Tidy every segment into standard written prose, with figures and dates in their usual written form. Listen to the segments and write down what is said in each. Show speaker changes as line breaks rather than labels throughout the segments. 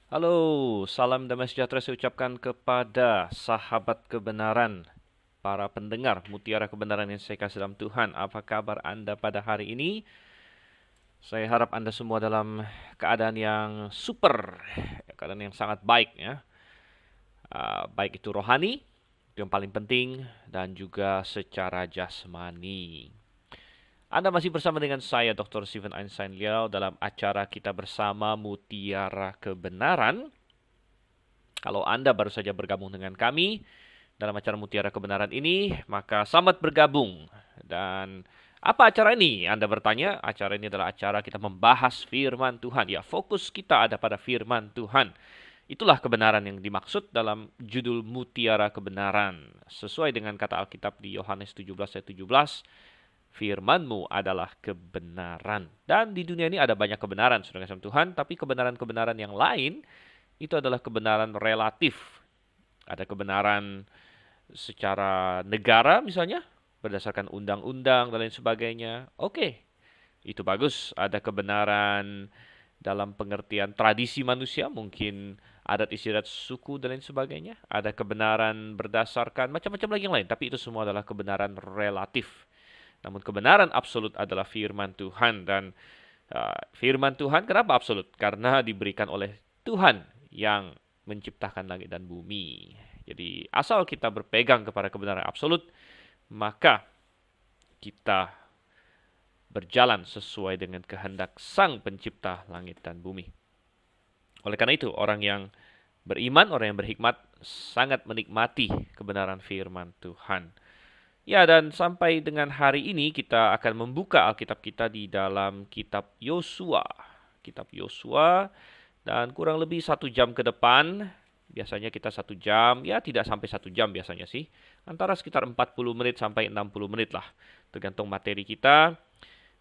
Halo, salam damai sejahtera saya ucapkan kepada sahabat kebenaran, para pendengar mutiara kebenaran yang saya kasih dalam Tuhan. Apa kabar Anda pada hari ini? Saya harap Anda semua dalam keadaan yang super, keadaan yang sangat baik ya. Baik itu rohani, itu yang paling penting, dan juga secara jasmani. Anda masih bersama dengan saya, Dr. Stephen Einstein Liao, dalam acara kita bersama Mutiara Kebenaran. Kalau Anda baru saja bergabung dengan kami dalam acara Mutiara Kebenaran ini, maka selamat bergabung. Dan apa acara ini? Anda bertanya, acara ini adalah acara kita membahas firman Tuhan. Ya, fokus kita ada pada firman Tuhan. Itulah kebenaran yang dimaksud dalam judul Mutiara Kebenaran. Sesuai dengan kata Alkitab di Yohanes 17 ayat 17, firman-Mu adalah kebenaran. Dan di dunia ini ada banyak kebenaran, saudara kasih Tuhan, tapi kebenaran-kebenaran yang lain itu adalah kebenaran relatif. Ada kebenaran secara negara misalnya, berdasarkan undang-undang dan lain sebagainya. Oke, itu bagus. Ada kebenaran dalam pengertian tradisi manusia, mungkin adat istiadat suku dan lain sebagainya. Ada kebenaran berdasarkan macam-macam lagi yang lain, tapi itu semua adalah kebenaran relatif. Namun kebenaran absolut adalah firman Tuhan dan firman Tuhan kenapa absolut? Karena diberikan oleh Tuhan yang menciptakan langit dan bumi. Jadi asal kita berpegang kepada kebenaran absolut, maka kita berjalan sesuai dengan kehendak Sang Pencipta langit dan bumi. Oleh karena itu, orang yang beriman, orang yang berhikmat sangat menikmati kebenaran firman Tuhan. Ya, dan sampai dengan hari ini kita akan membuka Alkitab kita di dalam kitab Yosua. Kitab Yosua, dan kurang lebih 1 jam ke depan, biasanya kita 1 jam, ya tidak sampai 1 jam biasanya sih. Antara sekitar 40 menit sampai 60 menit lah, tergantung materi kita.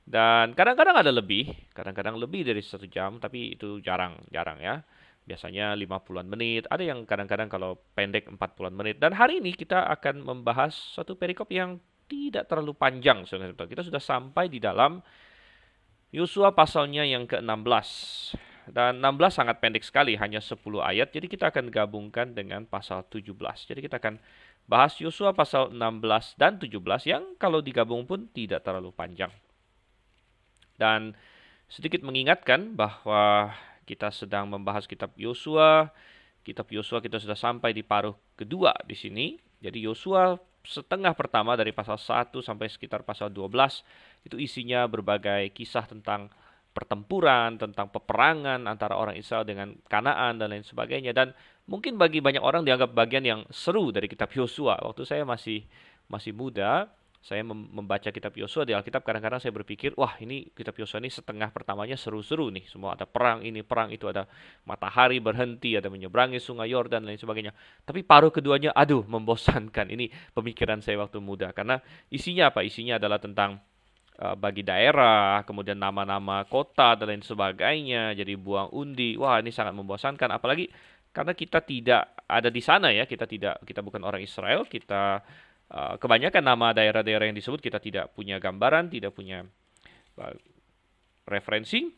Dan kadang-kadang ada lebih, kadang-kadang lebih dari 1 jam, tapi itu jarang-jarang ya. Biasanya 50-an menit, ada yang kadang-kadang kalau pendek 40-an menit. Dan hari ini kita akan membahas satu perikop yang tidak terlalu panjang. Kita sudah sampai di dalam Yosua pasalnya yang ke-16. Dan 16 sangat pendek sekali, hanya 10 ayat. Jadi kita akan gabungkan dengan pasal 17. Jadi kita akan bahas Yosua pasal 16 dan 17 yang kalau digabung pun tidak terlalu panjang. Dan sedikit mengingatkan bahwa kita sedang membahas kitab Yosua. Kitab Yosua kita sudah sampai di paruh kedua di sini. Jadi Yosua setengah pertama dari pasal 1 sampai sekitar pasal 12 itu isinya berbagai kisah tentang pertempuran, tentang peperangan antara orang Israel dengan Kanaan dan lain sebagainya. Dan mungkin bagi banyak orang dianggap bagian yang seru dari kitab Yosua. Waktu saya masih muda, saya membaca kitab Yosua di Alkitab, kadang-kadang saya berpikir, wah ini kitab Yosua ini setengah pertamanya seru-seru nih. Semua ada perang ini, perang itu, ada matahari berhenti, ada menyeberangi sungai Yordan, dan lain sebagainya. Tapi paruh keduanya, aduh membosankan. Ini pemikiran saya waktu muda. Karena isinya apa? Isinya adalah tentang bagi daerah, kemudian nama-nama kota, dan lain sebagainya. Jadi buang undi. Wah ini sangat membosankan. Apalagi karena kita tidak ada di sana ya. Kita bukan orang Israel. Kebanyakan nama daerah-daerah yang disebut kita tidak punya gambaran, tidak punya uh, referensi.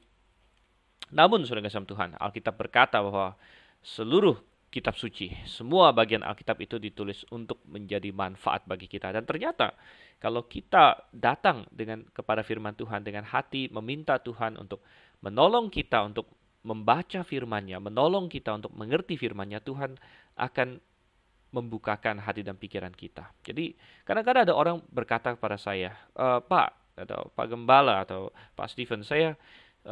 Namun, saudara kasih Tuhan, Alkitab berkata bahwa seluruh kitab suci, semua bagian Alkitab itu ditulis untuk menjadi manfaat bagi kita. Dan ternyata, kalau kita datang kepada firman Tuhan dengan hati meminta Tuhan untuk menolong kita untuk membaca firman-Nya, menolong kita untuk mengerti firman-Nya, Tuhan akan membukakan hati dan pikiran kita. Jadi kadang-kadang ada orang berkata kepada saya, Pak atau Pak Gembala atau Pak Stephen, saya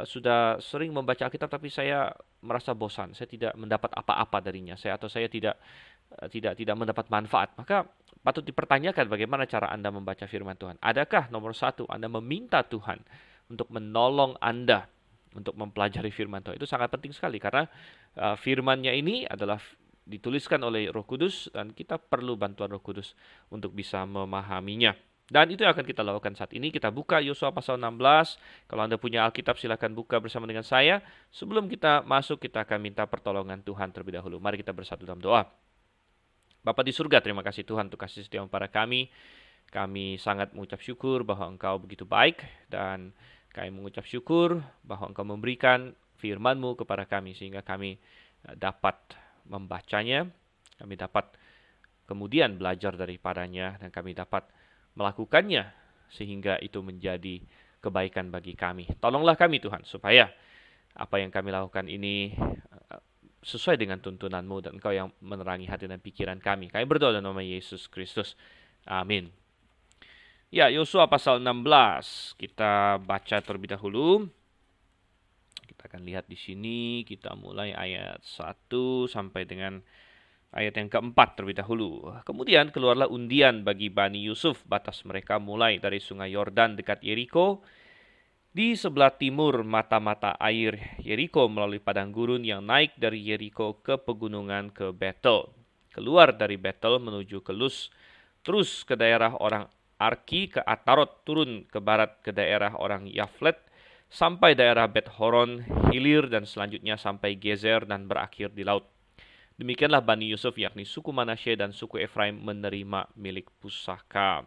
sudah sering membaca Alkitab tapi saya merasa bosan, saya tidak mendapat apa-apa darinya, saya tidak mendapat manfaat. Maka patut dipertanyakan bagaimana cara Anda membaca firman Tuhan. Adakah nomor satu Anda meminta Tuhan untuk menolong Anda untuk mempelajari firman Tuhan? Itu sangat penting sekali karena firman-Nya ini adalah dituliskan oleh Roh Kudus dan kita perlu bantuan Roh Kudus untuk bisa memahaminya. Dan itu yang akan kita lakukan saat ini. Kita buka Yosua pasal 16. Kalau Anda punya Alkitab silakan buka bersama dengan saya. Sebelum kita masuk kita akan minta pertolongan Tuhan terlebih dahulu. Mari kita bersatu dalam doa. Bapa di surga, terima kasih Tuhan untuk kasih setia kepada kami. Kami sangat mengucap syukur bahwa Engkau begitu baik dan kami mengucap syukur bahwa Engkau memberikan firman-Mu kepada kami sehingga kami dapat membacanya, kami dapat kemudian belajar daripadanya, dan kami dapat melakukannya sehingga itu menjadi kebaikan bagi kami. Tolonglah kami Tuhan, supaya apa yang kami lakukan ini sesuai dengan tuntunan-Mu, dan Engkau yang menerangi hati dan pikiran kami. Kami berdoa dalam nama Yesus Kristus. Amin. Ya, Yosua pasal 16. Kita baca terlebih dahulu. Kita akan lihat di sini, kita mulai ayat 1 sampai dengan ayat yang keempat terlebih dahulu. Kemudian keluarlah undian bagi Bani Yusuf, batas mereka mulai dari sungai Yordan dekat Yeriko, di sebelah timur mata-mata air Yeriko, melalui padang gurun yang naik dari Yeriko ke pegunungan ke Betel. Keluar dari Betel menuju ke Luz, terus ke daerah orang Arki, ke Atarot, turun ke barat ke daerah orang Yaflet, sampai daerah Bet Horon, hilir, dan selanjutnya sampai Gezer dan berakhir di laut. Demikianlah Bani Yusuf, yakni suku Manasye dan suku Efraim, menerima milik pusaka.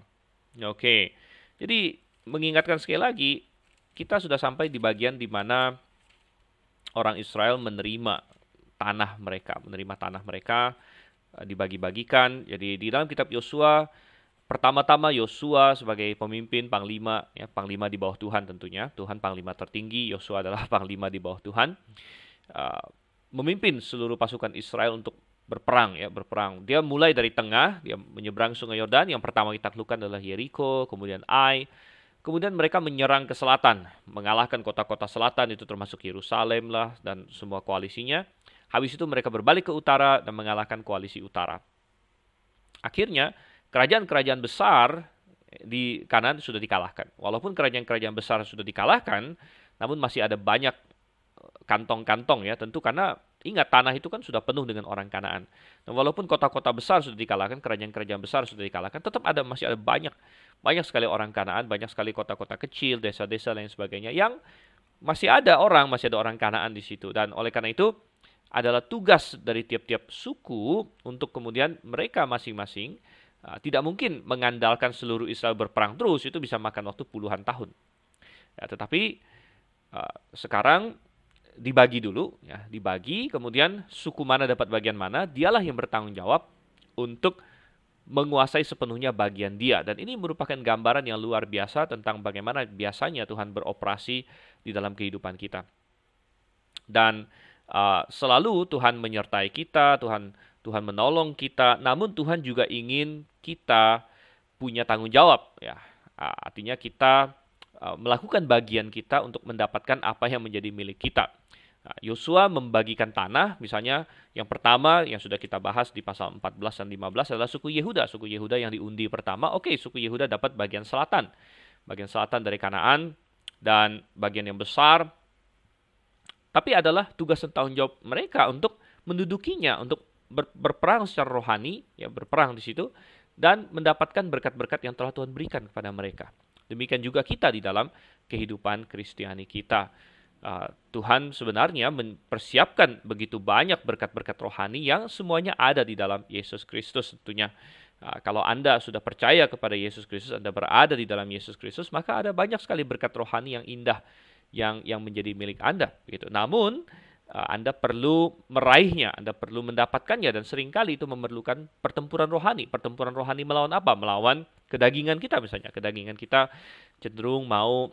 Oke, jadi mengingatkan sekali lagi, kita sudah sampai di bagian di mana orang Israel menerima tanah mereka, dibagi-bagikan. Jadi di dalam kitab Yosua, pertama-tama Yosua sebagai pemimpin, panglima, ya, panglima di bawah Tuhan tentunya. Tuhan panglima tertinggi, Yosua adalah panglima di bawah Tuhan. Memimpin seluruh pasukan Israel untuk berperang. Dia mulai dari tengah, dia menyeberang sungai Yordan. Yang pertama ditaklukkan adalah Yeriko, kemudian Ai. Kemudian mereka menyerang ke selatan, mengalahkan kota-kota selatan, itu termasuk Yerusalem lah dan semua koalisinya. Habis itu mereka berbalik ke utara dan mengalahkan koalisi utara. Akhirnya kerajaan-kerajaan besar di kanan sudah dikalahkan. Walaupun kerajaan-kerajaan besar sudah dikalahkan, namun masih ada banyak kantong-kantong, ya, tentu karena ingat, tanah itu kan sudah penuh dengan orang Kanaan. Dan walaupun kota-kota besar sudah dikalahkan, kerajaan-kerajaan besar sudah dikalahkan, tetap masih ada banyak sekali orang Kanaan, banyak sekali kota-kota kecil, desa-desa lain sebagainya yang masih ada orang Kanaan di situ. Dan oleh karena itu adalah tugas dari tiap-tiap suku untuk kemudian mereka masing-masing tidak mungkin mengandalkan seluruh Israel berperang terus, itu bisa makan waktu puluhan tahun. Ya, tetapi sekarang dibagi dulu, ya, kemudian suku mana dapat bagian mana, dialah yang bertanggung jawab untuk menguasai sepenuhnya bagian dia. Dan ini merupakan gambaran yang luar biasa tentang bagaimana biasanya Tuhan beroperasi di dalam kehidupan kita. Dan selalu Tuhan menyertai kita, Tuhan menolong kita, namun Tuhan juga ingin kita punya tanggung jawab, ya. Artinya kita melakukan bagian kita untuk mendapatkan apa yang menjadi milik kita. Yosua membagikan tanah, misalnya yang pertama yang sudah kita bahas di pasal 14 dan 15 adalah suku Yehuda. Suku Yehuda yang diundi pertama, suku Yehuda dapat bagian selatan dari Kanaan, dan bagian yang besar. Tapi adalah tugas dan tanggung jawab mereka untuk mendudukinya, untuk berperang secara rohani, ya, berperang di situ, dan mendapatkan berkat-berkat yang telah Tuhan berikan kepada mereka. Demikian juga kita di dalam kehidupan Kristiani kita. Tuhan sebenarnya mempersiapkan begitu banyak berkat-berkat rohani yang semuanya ada di dalam Yesus Kristus tentunya. Kalau Anda sudah percaya kepada Yesus Kristus, Anda berada di dalam Yesus Kristus, maka ada banyak sekali berkat rohani yang indah yang menjadi milik Anda. Gitu. Namun, Anda perlu meraihnya, Anda perlu mendapatkannya, dan seringkali itu memerlukan pertempuran rohani. Pertempuran rohani melawan apa? Melawan kedagingan kita misalnya. Kedagingan kita cenderung mau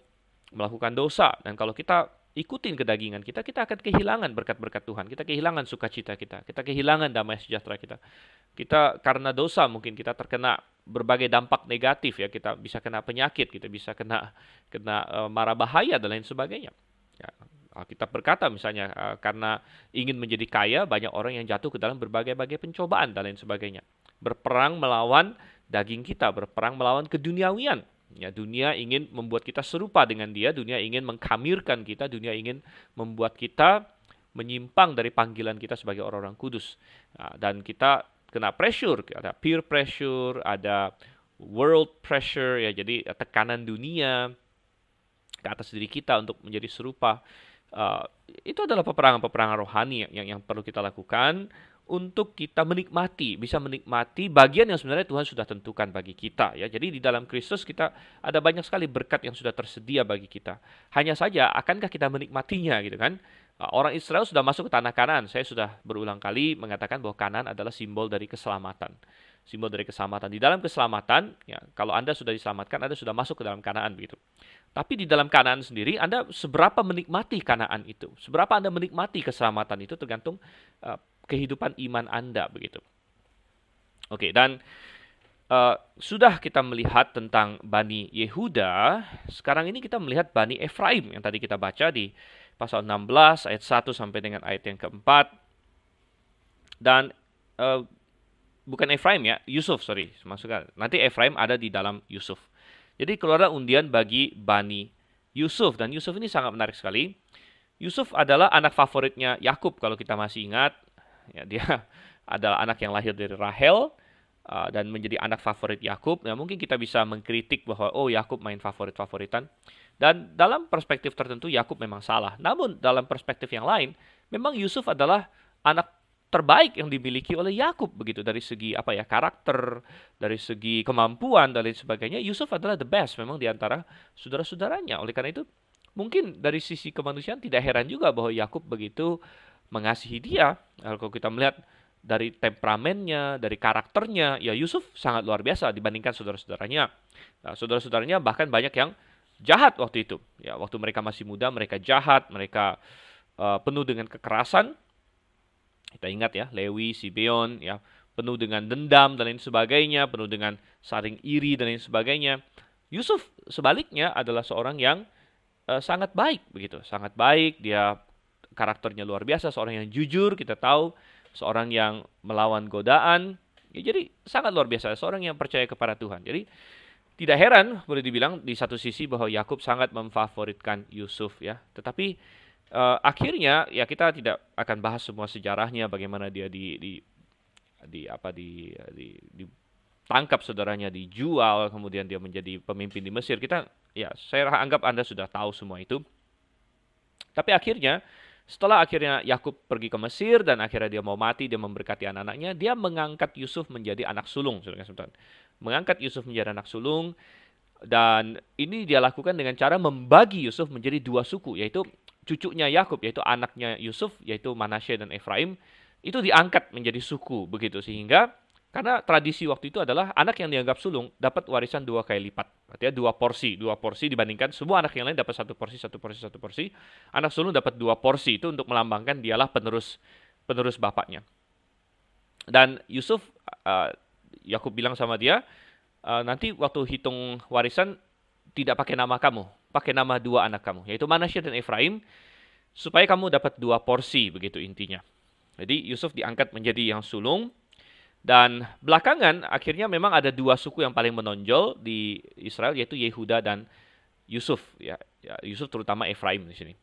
melakukan dosa, dan kalau kita ikutin kedagingan kita akan kehilangan berkat-berkat Tuhan. Kita kehilangan sukacita kita kehilangan damai sejahtera kita. Kita karena dosa mungkin kita terkena berbagai dampak negatif, ya. Kita bisa kena penyakit, kita bisa kena mara bahaya dan lain sebagainya. Ya, Alkitab berkata misalnya karena ingin menjadi kaya, banyak orang yang jatuh ke dalam berbagai-bagai pencobaan dan lain sebagainya. Berperang melawan daging kita, berperang melawan keduniawian. Ya, dunia ingin membuat kita serupa dengan dia, dunia ingin mengkamirkan kita, dunia ingin membuat kita menyimpang dari panggilan kita sebagai orang-orang kudus. Dan kita kena pressure, ada peer pressure, ada world pressure, ya, jadi tekanan dunia ke atas diri kita untuk menjadi serupa. Itu adalah peperangan rohani yang perlu kita lakukan untuk kita bisa menikmati bagian yang sebenarnya Tuhan sudah tentukan bagi kita, ya. Jadi di dalam Kristus kita ada banyak sekali berkat yang sudah tersedia bagi kita. Hanya saja akankah kita menikmatinya, gitu kan? Orang Israel sudah masuk ke tanah Kanaan. Saya sudah berulang kali mengatakan bahwa Kanaan adalah simbol dari keselamatan. Simbol dari keselamatan. Di dalam keselamatan, ya, kalau Anda sudah diselamatkan, Anda sudah masuk ke dalam Kanaan begitu. Tapi di dalam Kanaan sendiri, Anda seberapa menikmati Kanaan itu? Seberapa Anda menikmati keselamatan itu tergantung kehidupan iman Anda begitu. Oke, dan sudah kita melihat tentang Bani Yehuda, sekarang ini kita melihat Bani Efraim yang tadi kita baca di pasal 16 ayat 1 sampai dengan ayat yang keempat. Dan bukan Efraim ya, Yusuf, sorry. Maksudnya, nanti Efraim ada di dalam Yusuf. Jadi keluarlah undian bagi Bani Yusuf. Dan Yusuf ini sangat menarik sekali. Yusuf adalah anak favoritnya Yakub kalau kita masih ingat. Ya, dia adalah anak yang lahir dari Rahel. Dan menjadi anak favorit Yakub. Nah, mungkin kita bisa mengkritik bahwa Yakub main favorit-favoritan. Dan dalam perspektif tertentu Yakub memang salah. Namun dalam perspektif yang lain, memang Yusuf adalah anak terbaik yang dimiliki oleh Yakub begitu dari segi karakter, dari segi kemampuan dan lain sebagainya. Yusuf adalah the best memang di antara saudara-saudaranya. Oleh karena itu, mungkin dari sisi kemanusiaan tidak heran juga bahwa Yakub begitu mengasihi dia. Kalau kita melihat dari temperamennya, dari karakternya, ya Yusuf sangat luar biasa dibandingkan saudara-saudaranya. Nah, saudara-saudaranya bahkan banyak yang jahat waktu itu. Ya, waktu mereka masih muda, mereka jahat, mereka penuh dengan kekerasan. Kita ingat ya, Lewi, Sibeon, ya, penuh dengan dendam dan lain sebagainya, penuh dengan saling iri dan lain sebagainya. Yusuf sebaliknya adalah seorang yang sangat baik begitu, sangat baik. Dia karakternya luar biasa, seorang yang jujur, kita tahu. Seorang yang melawan godaan, ya, jadi sangat luar biasa. Seorang yang percaya kepada Tuhan. Jadi tidak heran boleh dibilang di satu sisi bahwa Yakub sangat memfavoritkan Yusuf ya. Tetapi akhirnya ya kita tidak akan bahas semua sejarahnya bagaimana dia ditangkap saudaranya, dijual, kemudian dia menjadi pemimpin di Mesir. Saya anggap Anda sudah tahu semua itu. Tapi setelah akhirnya Yakub pergi ke Mesir dan akhirnya dia mau mati, dia memberkati anak-anaknya, dia mengangkat Yusuf menjadi anak sulung. Mengangkat Yusuf menjadi anak sulung, dan ini dia lakukan dengan cara membagi Yusuf menjadi dua suku, yaitu cucunya Yakub, yaitu anaknya Yusuf, yaitu Manasye dan Efraim, itu diangkat menjadi suku begitu, sehingga karena tradisi waktu itu adalah anak yang dianggap sulung dapat warisan 2 kali lipat. Artinya 2 porsi dibandingkan semua anak yang lain dapat 1 porsi. Anak sulung dapat 2 porsi, itu untuk melambangkan dialah penerus bapaknya. Dan Yusuf, Yakub bilang sama dia, nanti waktu hitung warisan tidak pakai nama kamu, pakai nama 2 anak kamu, yaitu Manasye dan Efraim, supaya kamu dapat 2 porsi begitu intinya. Jadi Yusuf diangkat menjadi yang sulung. Dan belakangan akhirnya memang ada 2 suku yang paling menonjol di Israel, yaitu Yehuda dan Yusuf. Ya, Yusuf terutama Efraim di sini.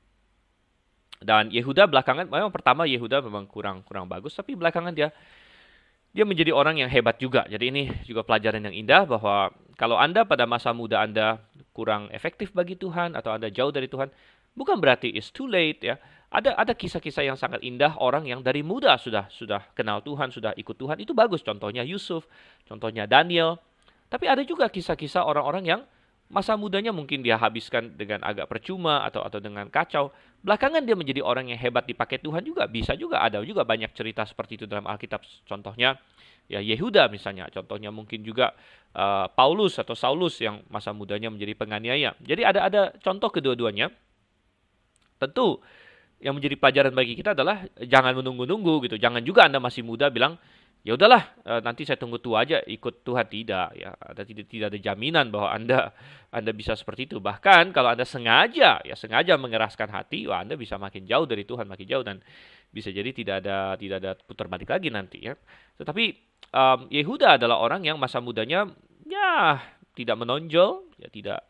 Dan Yehuda belakangan, memang pertama Yehuda memang kurang bagus, tapi belakangan dia menjadi orang yang hebat juga. Jadi ini juga pelajaran yang indah bahwa kalau Anda pada masa muda Anda kurang efektif bagi Tuhan atau Anda jauh dari Tuhan, bukan berarti it's too late ya. Ada kisah-kisah yang sangat indah orang yang dari muda sudah kenal Tuhan, sudah ikut Tuhan. Itu bagus, contohnya Yusuf, contohnya Daniel. Tapi ada juga kisah-kisah orang-orang yang masa mudanya mungkin dia habiskan dengan agak percuma atau dengan kacau. Belakangan dia menjadi orang yang hebat dipakai Tuhan juga. Bisa juga, ada juga banyak cerita seperti itu dalam Alkitab. Contohnya ya Yehuda misalnya. Contohnya mungkin juga Paulus atau Saulus yang masa mudanya menjadi penganiaya. Jadi ada contoh kedua-duanya. Tentu yang menjadi pelajaran bagi kita adalah jangan menunggu-nunggu gitu. Jangan juga Anda masih muda bilang, ya udahlah, nanti saya tunggu tua aja ikut Tuhan. Tidak ya, tidak ada jaminan bahwa Anda bisa seperti itu. Bahkan kalau Anda sengaja mengeraskan hati, Anda bisa makin jauh dari Tuhan, makin jauh, dan bisa jadi tidak ada putar balik lagi nanti ya. Tetapi Yehuda adalah orang yang masa mudanya ya tidak menonjol, ya tidak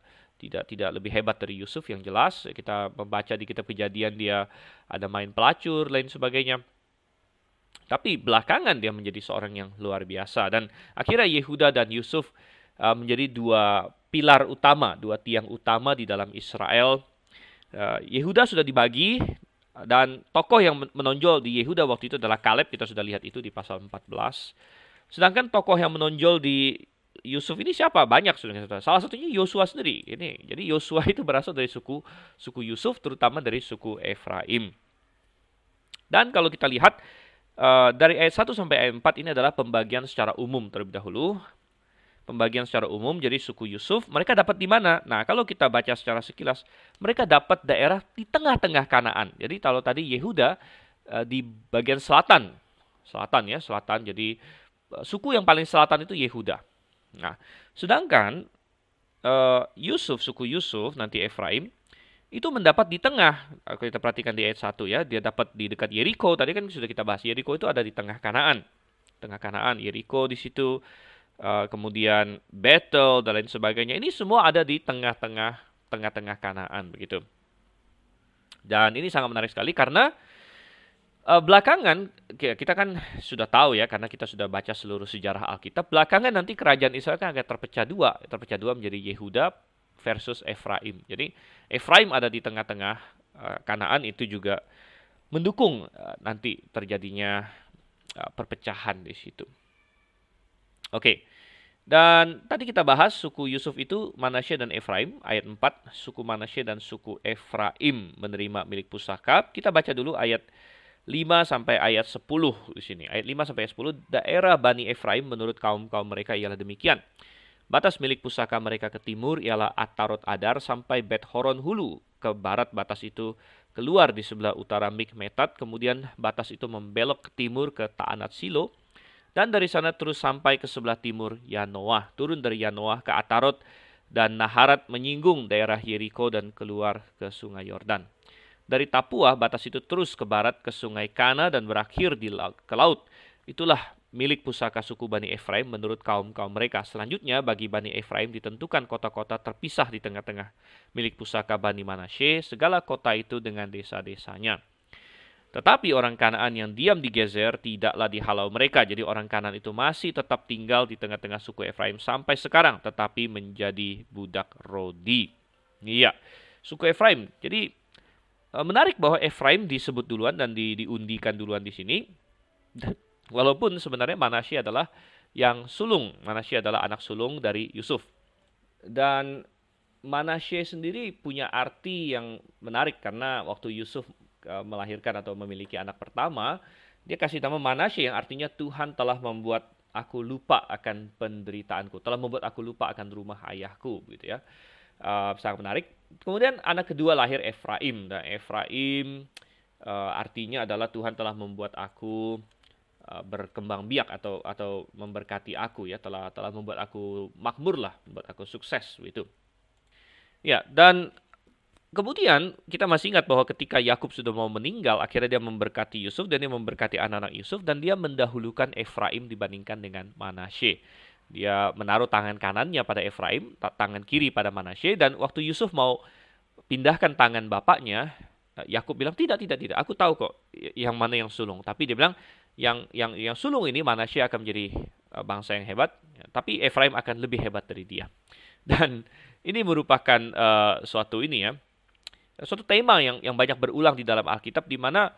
lebih hebat dari Yusuf yang jelas. Kita membaca di kitab Kejadian dia ada main pelacur lain sebagainya. Tapi belakangan dia menjadi seorang yang luar biasa. Dan akhirnya Yehuda dan Yusuf menjadi 2 pilar utama, 2 tiang utama di dalam Israel. Yehuda sudah dibagi, dan tokoh yang menonjol di Yehuda waktu itu adalah Kaleb. Kita sudah lihat itu di pasal 14. Sedangkan tokoh yang menonjol di Yusuf ini siapa? Banyak saudara. Salah satunya Yosua sendiri. Jadi Yosua itu berasal dari suku Yusuf, terutama dari suku Efraim. Dan kalau kita lihat dari ayat 1 sampai ayat 4 ini adalah pembagian secara umum terlebih dahulu. Pembagian secara umum, jadi suku Yusuf, mereka dapat di mana? Nah, kalau kita baca secara sekilas, mereka dapat daerah di tengah-tengah Kanaan. Jadi kalau tadi Yehuda di bagian selatan, selatan. Jadi suku yang paling selatan itu Yehuda. Nah, sedangkan Yusuf, suku Yusuf, nanti Efraim, itu mendapat di tengah. Kalau kita perhatikan di ayat 1 ya, dia dapat di dekat Yeriko. Tadi kan sudah kita bahas, Yeriko itu ada di tengah Kanaan. Tengah Kanaan, Yeriko di situ. Kemudian Bethel dan lain sebagainya. Ini semua ada di tengah-tengah Kanaan begitu. Dan ini sangat menarik sekali karena belakangan kita kan sudah tahu ya, karena kita sudah baca seluruh sejarah Alkitab. Belakangan nanti kerajaan Israel kan akan terpecah dua menjadi Yehuda versus Efraim. Jadi Efraim ada di tengah-tengah Kanaan, itu juga mendukung nanti terjadinya perpecahan di situ. Oke, dan tadi kita bahas suku Yusuf itu Manasye dan Efraim. Ayat 4, suku Manasye dan suku Efraim menerima milik pusaka. Kita baca dulu ayat 5 sampai ayat 10 di sini. Ayat 5 sampai ayat 10, daerah Bani Efraim menurut kaum-kaum mereka ialah demikian. Batas milik pusaka mereka ke timur ialah Atarot Adar sampai Bet Horon Hulu. Ke barat batas itu keluar di sebelah utara Mikmetat. Kemudian batas itu membelok ke timur ke Ta'anat Silo. Dan dari sana terus sampai ke sebelah timur Yanoah. Turun dari Yanoah ke Atarot dan Naharat menyinggung daerah Yeriko dan keluar ke sungai Yordan. Dari Tapua batas itu terus ke barat ke sungai Kana dan berakhir ke laut. Itulah milik pusaka suku Bani Efraim menurut kaum-kaum mereka. Selanjutnya bagi Bani Efraim ditentukan kota-kota terpisah di tengah-tengah milik pusaka Bani Manasye, segala kota itu dengan desa-desanya. Tetapi orang Kanaan yang diam di Gezer tidaklah dihalau mereka. Jadi orang Kanaan itu masih tetap tinggal di tengah-tengah suku Efraim sampai sekarang, tetapi menjadi budak Rodi. Iya, suku Efraim. Jadi menarik bahwa Efraim disebut duluan dan diundikan duluan di sini. Walaupun sebenarnya Manasye adalah yang sulung. Manasye adalah anak sulung dari Yusuf. Dan Manasye sendiri punya arti yang menarik karena waktu Yusuf melahirkan atau memiliki anak pertama, dia kasih nama Manasye yang artinya Tuhan telah membuat aku lupa akan penderitaanku, telah membuat aku lupa akan rumah ayahku, gitu ya. Sangat menarik. Kemudian anak kedua lahir Efraim. Dan Efraim artinya adalah Tuhan telah membuat aku berkembang biak atau memberkati aku ya, telah membuat aku makmur lah, membuat aku sukses gitu. Ya, dan kemudian kita masih ingat bahwa ketika Yakub sudah mau meninggal, akhirnya dia memberkati Yusuf dan dia memberkati anak-anak Yusuf dan dia mendahulukan Efraim dibandingkan dengan Manasye. Dia menaruh tangan kanannya pada Efraim, tangan kiri pada Manasye, dan waktu Yusuf mau pindahkan tangan bapaknya, Yakub bilang tidak, aku tahu kok yang mana yang sulung. Tapi dia bilang yang sulung ini Manasye akan menjadi bangsa yang hebat, tapi Efraim akan lebih hebat dari dia. Dan ini merupakan suatu tema yang banyak berulang di dalam Alkitab, di mana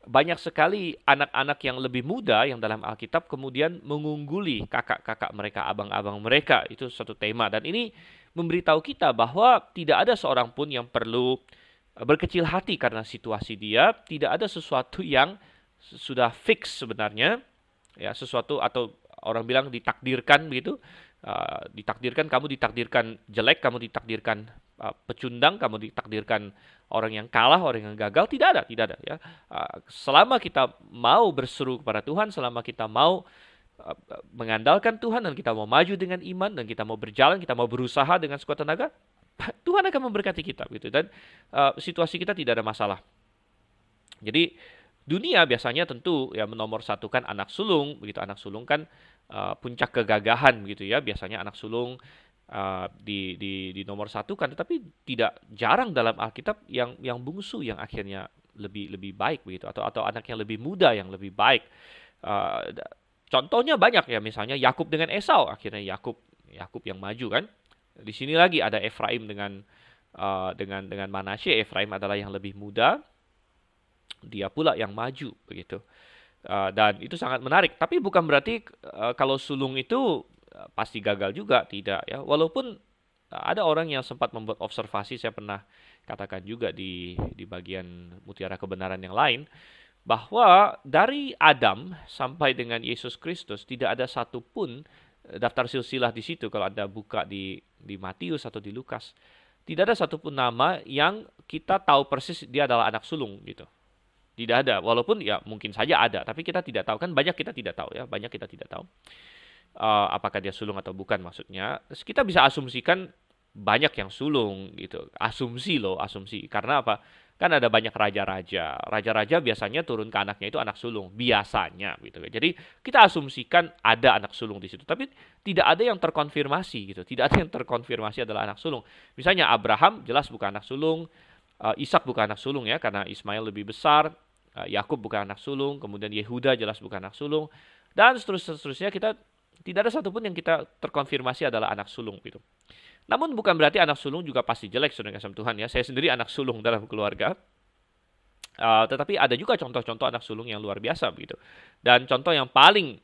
banyak sekali anak-anak yang lebih muda yang dalam Alkitab kemudian mengungguli kakak-kakak mereka, abang-abang mereka. Itu suatu tema. Dan ini memberitahu kita bahwa tidak ada seorang pun yang perlu berkecil hati karena situasi dia. Tidak ada sesuatu yang sudah fix sebenarnya. Ya, sesuatu atau orang bilang ditakdirkan begitu. Kamu ditakdirkan jelek, kamu ditakdirkan pecundang, kamu ditakdirkan orang yang kalah, orang yang gagal. Tidak ada ya. Selama kita mau berseru kepada Tuhan, selama kita mau mengandalkan Tuhan dan kita mau maju dengan iman dan kita mau berjalan, kita mau berusaha dengan sekuat tenaga, Tuhan akan memberkati kita gitu. Dan situasi kita tidak ada masalah. Jadi dunia biasanya tentu ya menomorsatukan anak sulung, begitu. Anak sulung kan puncak kegagahan gitu ya. Biasanya anak sulung di nomor satu kan, tetapi tidak jarang dalam Alkitab yang bungsu yang akhirnya lebih baik begitu, atau anak yang lebih muda yang lebih baik. Contohnya banyak ya, misalnya Yakub dengan Esau, akhirnya Yakub yang maju kan. Di sini lagi ada Efraim dengan Manasye. Efraim adalah yang lebih muda, dia pula yang maju begitu. Dan itu sangat menarik. Tapi bukan berarti kalau sulung itu pasti gagal juga, tidak ya. Walaupun ada orang yang sempat membuat observasi, saya pernah katakan juga di bagian Mutiara Kebenaran yang lain, bahwa dari Adam sampai dengan Yesus Kristus tidak ada satupun daftar silsilah di situ. Kalau Anda buka di Matius atau di Lukas, tidak ada satupun nama yang kita tahu persis dia adalah anak sulung gitu. Tidak ada, walaupun ya mungkin saja ada, tapi kita tidak tahu, kan banyak kita tidak tahu ya, banyak kita tidak tahu apakah dia sulung atau bukan maksudnya. Kita bisa asumsikan banyak yang sulung gitu, asumsi loh, asumsi. Karena apa? Kan ada banyak raja-raja, raja-raja biasanya turun ke anaknya itu anak sulung, biasanya gitu. Jadi kita asumsikan ada anak sulung di situ, tapi tidak ada yang terkonfirmasi gitu, tidak ada yang terkonfirmasi adalah anak sulung. Misalnya Abraham jelas bukan anak sulung, Ishak bukan anak sulung ya, karena Ismail lebih besar. Yakub bukan anak sulung, kemudian Yehuda jelas bukan anak sulung, dan seterusnya kita tidak ada satupun yang kita terkonfirmasi adalah anak sulung gitu. Namun bukan berarti anak sulung juga pasti jelek, saudara kasih Tuhan ya. Saya sendiri anak sulung dalam keluarga, tetapi ada juga contoh-contoh anak sulung yang luar biasa begitu. Dan contoh yang paling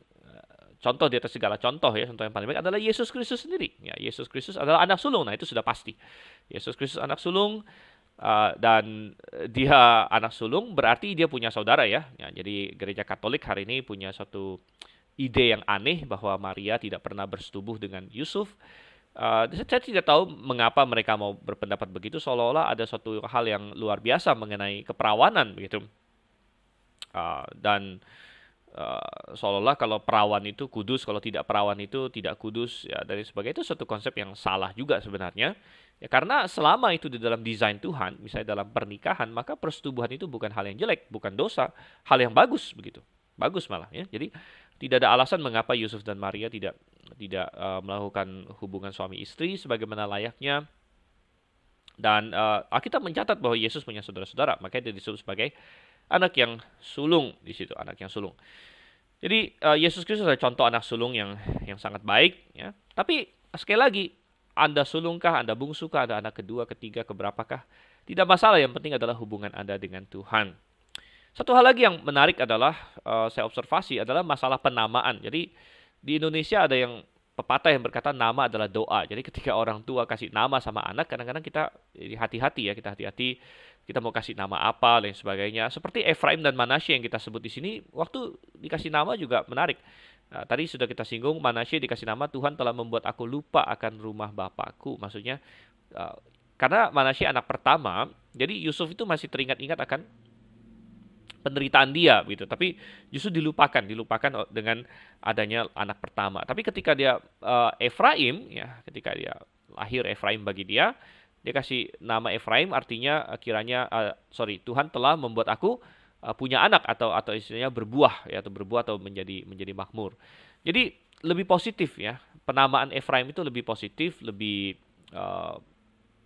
contoh di atas segala contoh ya, contoh yang paling baik adalah Yesus Kristus sendiri. Ya, Yesus Kristus adalah anak sulung, nah itu sudah pasti. Yesus Kristus anak sulung. Dan dia anak sulung berarti dia punya saudara ya. Jadi gereja Katolik hari ini punya satu ide yang aneh bahwa Maria tidak pernah bersetubuh dengan Yusuf. Saya tidak tahu mengapa mereka mau berpendapat begitu, seolah-olah ada suatu hal yang luar biasa mengenai keperawanan begitu. Dan seolah-olah kalau perawan itu kudus, kalau tidak perawan itu tidak kudus ya, dan sebagainya. Itu suatu konsep yang salah juga sebenarnya ya, karena selama itu di dalam desain Tuhan, misalnya dalam pernikahan, maka persetubuhan itu bukan hal yang jelek, bukan dosa, hal yang bagus begitu, bagus malah ya. Jadi tidak ada alasan mengapa Yusuf dan Maria tidak melakukan hubungan suami istri sebagaimana layaknya. Dan Alkitab mencatat bahwa Yesus punya saudara-saudara, makanya dia disebut sebagai anak yang sulung di situ, anak yang sulung. Jadi Yesus Kristus adalah contoh anak sulung yang sangat baik ya. Tapi sekali lagi, Anda sulungkah, Anda bungsukah, Anda anak kedua, ketiga, keberapakah? Tidak masalah, yang penting adalah hubungan Anda dengan Tuhan. Satu hal lagi yang menarik adalah saya observasi adalah masalah penamaan. Jadi di Indonesia ada yang pepatah yang berkata nama adalah doa. Jadi ketika orang tua kasih nama sama anak, kadang-kadang kita hati-hati ya, kita hati-hati. Kita mau kasih nama apa, dan sebagainya. Seperti Efraim dan Manasye yang kita sebut di sini, waktu dikasih nama juga menarik. Nah, tadi sudah kita singgung, Manasye dikasih nama Tuhan telah membuat aku lupa akan rumah bapakku. Maksudnya, karena Manasye anak pertama, jadi Yusuf itu masih teringat-ingat akan penderitaan dia gitu, tapi justru dilupakan dengan adanya anak pertama. Tapi ketika dia Efraim ya, ketika dia lahir Efraim bagi dia kasih nama Efraim, artinya Tuhan telah membuat aku punya anak atau istilahnya berbuah ya, atau berbuah atau menjadi makmur. Jadi lebih positif ya, penamaan Efraim itu lebih positif, lebih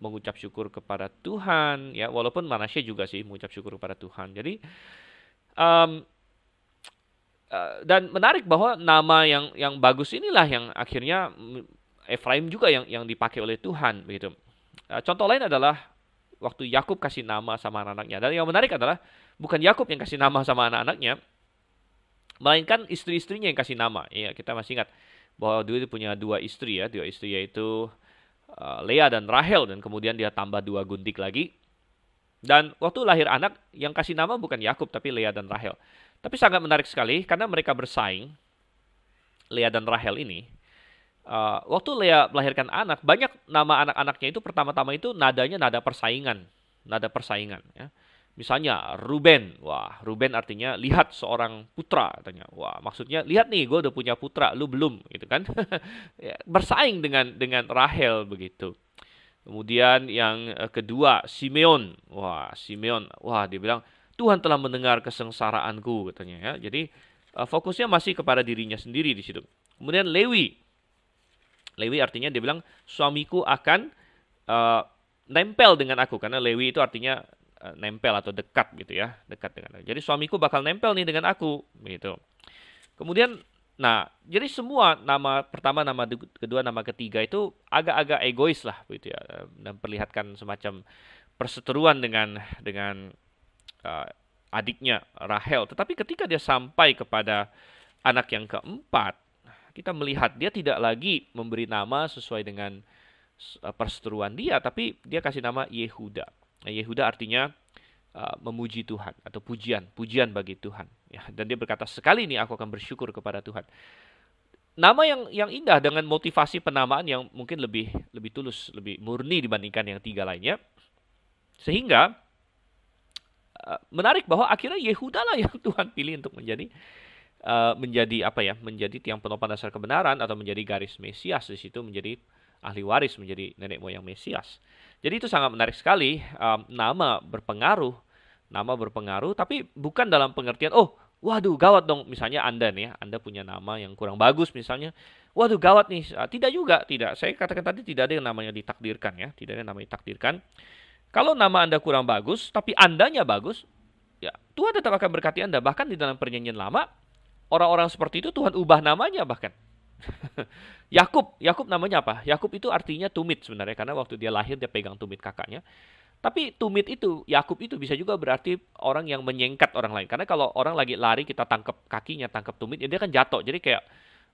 mengucap syukur kepada Tuhan ya, walaupun Manasye juga sih mengucap syukur kepada Tuhan. Jadi dan menarik bahwa nama yang bagus inilah yang akhirnya Efraim juga yang dipakai oleh Tuhan begitu. Contoh lain adalah waktu Yakub kasih nama sama anak-anaknya. Dan yang menarik adalah bukan Yakub yang kasih nama sama anak-anaknya, melainkan istri-istrinya yang kasih nama. Ya, kita masih ingat bahwa dia punya dua istri ya, yaitu Lea dan Rahel, dan kemudian dia tambah 2 gundik lagi. Dan waktu lahir anak, yang kasih nama bukan Yakub tapi Lea dan Rahel. Tapi sangat menarik sekali karena mereka bersaing, Lea dan Rahel ini. Waktu Lea melahirkan anak, banyak nama anak-anaknya itu pertama-tama itu nadanya nada persaingan ya. Misalnya Ruben, wah Ruben artinya lihat seorang putra, katanya. Wah maksudnya lihat nih, gue udah punya putra, lu belum, gitu kan? Bersaing dengan Rahel begitu. Kemudian yang kedua Simeon, wah dia bilang Tuhan telah mendengar kesengsaraanku, katanya ya. Jadi fokusnya masih kepada dirinya sendiri di situ. Kemudian Lewi artinya dia bilang suamiku akan nempel dengan aku, karena Lewi itu artinya nempel atau dekat gitu ya, dekat dengan aku. Jadi suamiku bakal nempel nih dengan aku gitu. Kemudian jadi semua nama pertama, nama kedua, nama ketiga itu agak-agak egois lah gitu ya, dan perlihatkan semacam perseteruan dengan adiknya Rahel. Tetapi ketika dia sampai kepada anak yang keempat, kita melihat dia tidak lagi memberi nama sesuai dengan perseteruan dia, tapi dia kasih nama Yehuda. Yehuda artinya memuji Tuhan atau pujian bagi Tuhan. Ya, dan dia berkata, sekali ini aku akan bersyukur kepada Tuhan. Nama yang indah dengan motivasi penamaan yang mungkin lebih tulus, lebih murni dibandingkan yang tiga lainnya. Sehingga menarik bahwa akhirnya Yehuda lah yang Tuhan pilih untuk menjadi tiang penopang dasar kebenaran atau menjadi garis Mesias di situ, menjadi ahli waris, menjadi nenek moyang Mesias. Jadi itu sangat menarik sekali. Nama berpengaruh, tapi bukan dalam pengertian, oh, waduh, gawat dong. Misalnya Anda nih, Anda punya nama yang kurang bagus misalnya. Waduh, gawat nih. Tidak juga, tidak. Saya katakan tadi tidak ada yang namanya ditakdirkan ya. Tidak ada yang namanya ditakdirkan. Kalau nama Anda kurang bagus, tapi Andanya bagus, ya Tuhan tetap akan berkati Anda. Bahkan di dalam perjanjian lama, orang-orang seperti itu Tuhan ubah namanya bahkan. Yakub namanya apa? Yakub itu artinya tumit sebenarnya, karena waktu dia lahir dia pegang tumit kakaknya. Tapi tumit itu, Yakub itu bisa juga berarti orang yang menyengkat orang lain. Karena kalau orang lagi lari kita tangkap kakinya, tangkap tumit, ya dia kan jatuh. Jadi kayak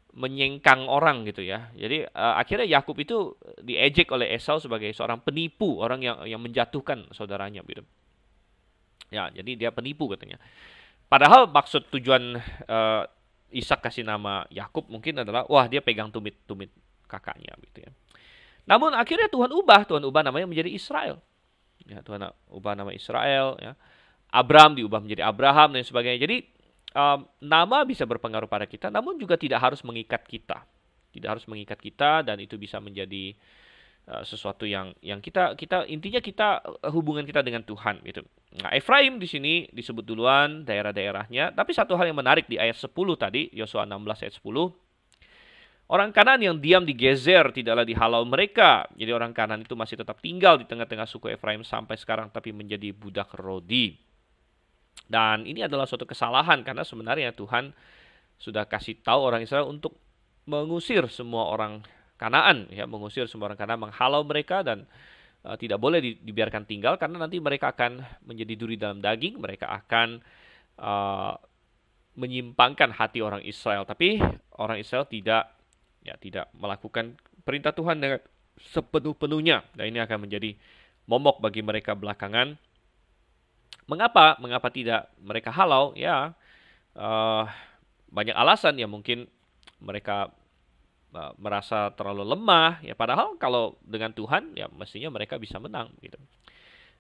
menyengkang orang gitu ya. Jadi akhirnya Yakub itu diejek oleh Esau sebagai seorang penipu, orang yang menjatuhkan saudaranya gitu. Ya, jadi dia penipu katanya. Padahal maksud tujuan Ishak kasih nama Yakub mungkin adalah, wah, dia pegang tumit kakaknya gitu ya. Namun akhirnya Tuhan ubah namanya menjadi Israel. Ya, Tuhan ubah nama Israel ya. Abram diubah menjadi Abraham dan sebagainya. Jadi nama bisa berpengaruh pada kita, namun juga tidak harus mengikat kita. Tidak harus mengikat kita, dan itu bisa menjadi sesuatu yang kita intinya kita hubungan kita dengan Tuhan gitu. Nah, Efraim di sini disebut duluan daerah-daerahnya, tapi satu hal yang menarik di ayat 10 tadi, Yosua 16 ayat 10, orang Kanaan yang diam di Gezer tidaklah dihalau mereka. Jadi orang Kanaan itu masih tetap tinggal di tengah-tengah suku Efraim sampai sekarang, tapi menjadi budak Rodi. Dan ini adalah suatu kesalahan, karena sebenarnya Tuhan sudah kasih tahu orang Israel untuk mengusir semua orang Kanaan, ya, mengusir semua orang Kanaan, menghalau mereka, dan tidak boleh dibiarkan tinggal, karena nanti mereka akan menjadi duri dalam daging, mereka akan menyimpangkan hati orang Israel. Tapi orang Israel tidak melakukan perintah Tuhan dengan sepenuh-penuhnya, dan ini akan menjadi momok bagi mereka belakangan. Mengapa tidak mereka halau? Ya, banyak alasan ya, mungkin mereka merasa terlalu lemah ya, padahal kalau dengan Tuhan ya mestinya mereka bisa menang gitu.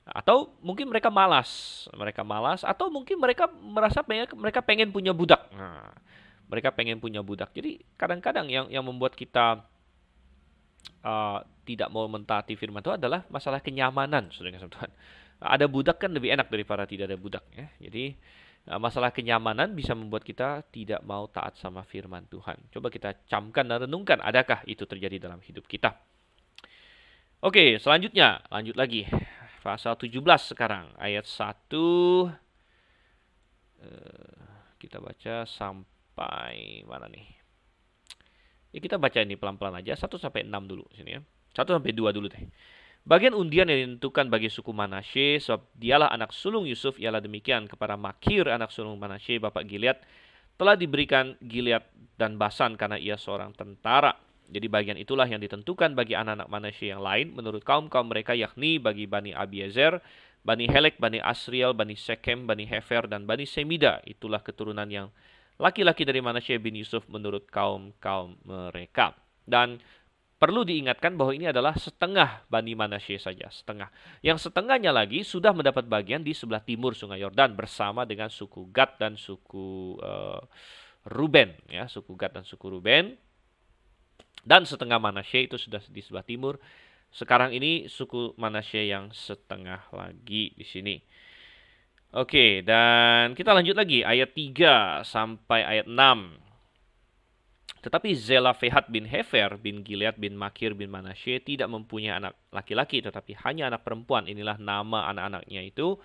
Atau mungkin mereka malas, atau mungkin mereka merasa mereka pengen punya budak. Nah, mereka pengen punya budak. Jadi kadang-kadang yang membuat kita tidak mau mentaati firman Tuhan adalah masalah kenyamanan, saudara Tuhan. Ada budak kan lebih enak daripada tidak ada budak ya. Jadi masalah kenyamanan bisa membuat kita tidak mau taat sama firman Tuhan. Coba kita camkan dan renungkan, adakah itu terjadi dalam hidup kita? Oke, selanjutnya, lanjut lagi. Pasal 17 sekarang, ayat 1. Kita baca sampai mana nih? Ya, kita baca ini pelan-pelan aja, 1 sampai 6 dulu sini ya. 1 sampai 2 dulu deh. Bagian undian yang ditentukan bagi suku Manasye, sebab dialah anak sulung Yusuf, ialah demikian kepada Makir anak sulung Manasye, bapak Gilead, telah diberikan Gilead dan Basan karena ia seorang tentara. Jadi bagian itulah yang ditentukan bagi anak-anak Manasye yang lain menurut kaum-kaum mereka, yakni bagi Bani Abiezer, Bani Helek, Bani Asriel, Bani Sekem, Bani Hefer, dan Bani Semida. Itulah keturunan yang laki-laki dari Manasye bin Yusuf menurut kaum-kaum mereka. Dan perlu diingatkan bahwa ini adalah setengah Bani Manasye saja, setengah. Yang setengahnya lagi sudah mendapat bagian di sebelah timur Sungai Yordan bersama dengan suku Gad dan suku Ruben, ya, suku Gad dan suku Ruben. Dan setengah Manasye itu sudah di sebelah timur. Sekarang ini suku Manasye yang setengah lagi di sini. Oke, dan kita lanjut lagi ayat 3 sampai ayat 6. Tetapi Zelafehat bin Hefer bin Gilead bin Makir bin Manasye tidak mempunyai anak laki-laki, tetapi hanya anak perempuan. Inilah nama anak-anaknya itu,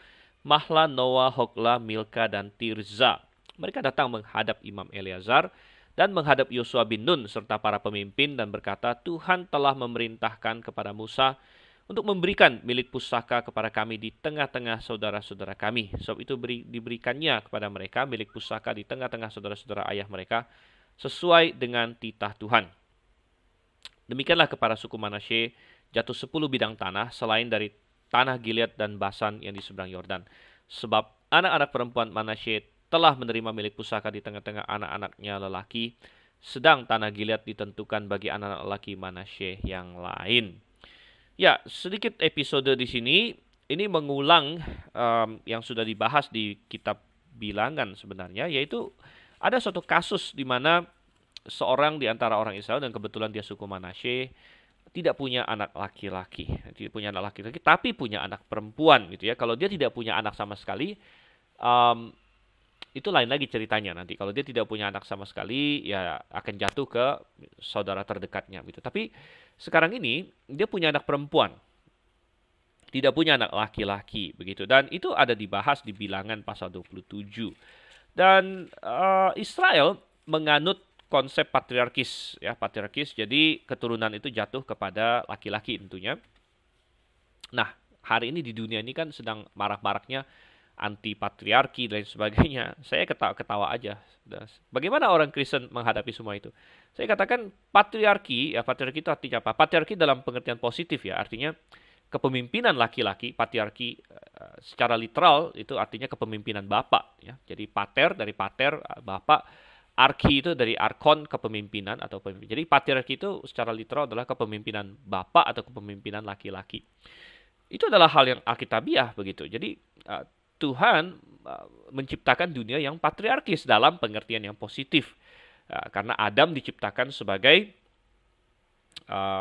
Mahla, Noah, Hogla, Milka, dan Tirza. Mereka datang menghadap Imam Eleazar dan menghadap Yosua bin Nun serta para pemimpin dan berkata, Tuhan telah memerintahkan kepada Musa untuk memberikan milik pusaka kepada kami di tengah-tengah saudara-saudara kami. Sebab itu diberikannya kepada mereka milik pusaka di tengah-tengah saudara-saudara ayah mereka, sesuai dengan titah Tuhan. Demikianlah kepada suku Manasye jatuh 10 bidang tanah selain dari tanah Gilead dan Basan yang di seberang Yordan. Sebab anak-anak perempuan Manasye telah menerima milik pusaka di tengah-tengah anak-anaknya lelaki, sedang tanah Gilead ditentukan bagi anak-anak lelaki Manasye yang lain. Ya, sedikit episode di sini. Ini mengulang yang sudah dibahas di kitab Bilangan sebenarnya, yaitu ada suatu kasus di mana seorang di antara orang Israel, dan kebetulan dia suku Manasye, tidak punya anak laki-laki, tapi punya anak perempuan gitu ya. Kalau dia tidak punya anak sama sekali, itu lain lagi ceritanya nanti. Kalau dia tidak punya anak sama sekali, ya akan jatuh ke saudara terdekatnya gitu. Tapi sekarang ini dia punya anak perempuan, tidak punya anak laki-laki begitu, dan itu ada dibahas di Bilangan pasal 27. Dan Israel menganut konsep patriarkis ya, jadi keturunan itu jatuh kepada laki-laki tentunya. Nah, hari ini di dunia ini kan sedang marak-maraknya anti patriarki dan sebagainya. Saya ketawa aja. Bagaimana orang Kristen menghadapi semua itu? Saya katakan patriarki itu artinya apa? Patriarki dalam pengertian positif ya, artinya kepemimpinan laki-laki. Patriarki secara literal itu artinya kepemimpinan bapak ya. Jadi dari pater bapak, arki itu dari arkon, kepemimpinan atau pemimpin. Jadi patriarki itu secara literal adalah kepemimpinan bapak atau kepemimpinan laki-laki. Itu adalah hal yang alkitabiah begitu. Jadi Tuhan menciptakan dunia yang patriarkis dalam pengertian yang positif. Karena Adam diciptakan sebagai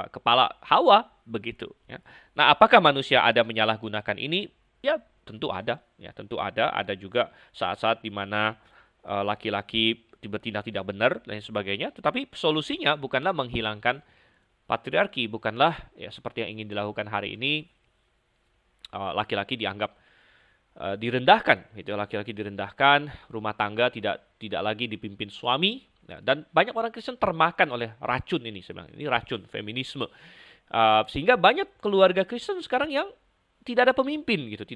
kepala Hawa begitu ya. Nah, apakah manusia ada menyalahgunakan ini? Ya, tentu ada. Ada juga saat-saat di mana laki-laki bertindak tidak benar dan sebagainya, tetapi solusinya bukanlah menghilangkan patriarki, bukanlah ya seperti yang ingin dilakukan hari ini, laki-laki dianggap direndahkan gitu. Laki-laki direndahkan, rumah tangga tidak lagi dipimpin suami. Nah, dan banyak orang Kristen termakan oleh racun ini sebenarnya. Ini racun feminisme. Sehingga banyak keluarga Kristen sekarang yang tidak ada pemimpin gitu,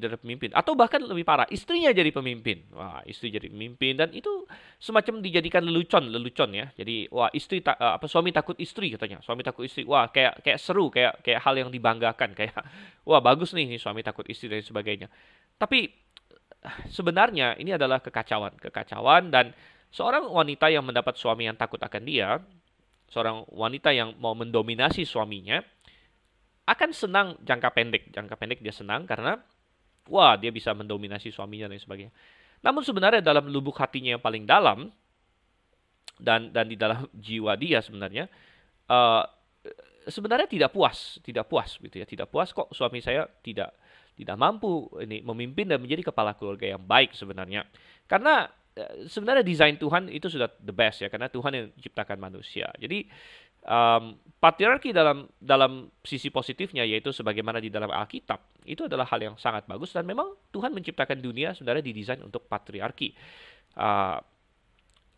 atau bahkan lebih parah, istrinya jadi pemimpin. Wah, istri jadi pemimpin, dan itu semacam dijadikan lelucon ya. Jadi wah, suami takut istri katanya. Suami takut istri. Wah, kayak seru, kayak hal yang dibanggakan, kayak wah bagus nih suami takut istri dan sebagainya. Tapi sebenarnya ini adalah kekacauan, dan seorang wanita yang mendapat suami yang takut akan dia, seorang wanita yang mau mendominasi suaminya, akan senang jangka pendek dia senang karena wah dia bisa mendominasi suaminya dan sebagainya. Namun sebenarnya dalam lubuk hatinya yang paling dalam dan di dalam jiwa dia sebenarnya sebenarnya tidak puas gitu ya, tidak puas kok suami saya tidak mampu ini memimpin dan menjadi kepala keluarga yang baik sebenarnya. Karena sebenarnya desain Tuhan itu sudah the best ya, karena Tuhan yang menciptakan manusia. Jadi patriarki dalam sisi positifnya, yaitu sebagaimana di dalam Alkitab, itu adalah hal yang sangat bagus, dan memang Tuhan menciptakan dunia sebenarnya didesain untuk patriarki.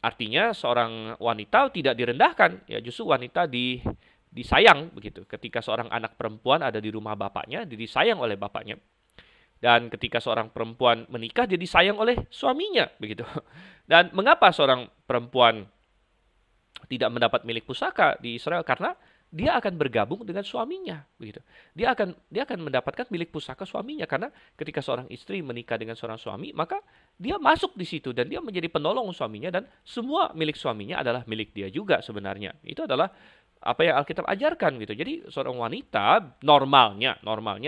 Artinya seorang wanita tidak direndahkan, ya justru wanita disayang begitu. Ketika seorang anak perempuan ada di rumah bapaknya, disayang oleh bapaknya. Dan ketika seorang perempuan menikah, dia disayang oleh suaminya begitu. Dan mengapa seorang perempuan tidak mendapat milik pusaka di Israel? Karena dia akan bergabung dengan suaminya begitu. Dia akan mendapatkan milik pusaka suaminya, karena ketika seorang istri menikah dengan seorang suami, maka dia masuk di situ dan dia menjadi penolong suaminya, dan semua milik suaminya adalah milik dia juga sebenarnya. Itu adalah apa yang Alkitab ajarkan gitu. Jadi seorang wanita normalnya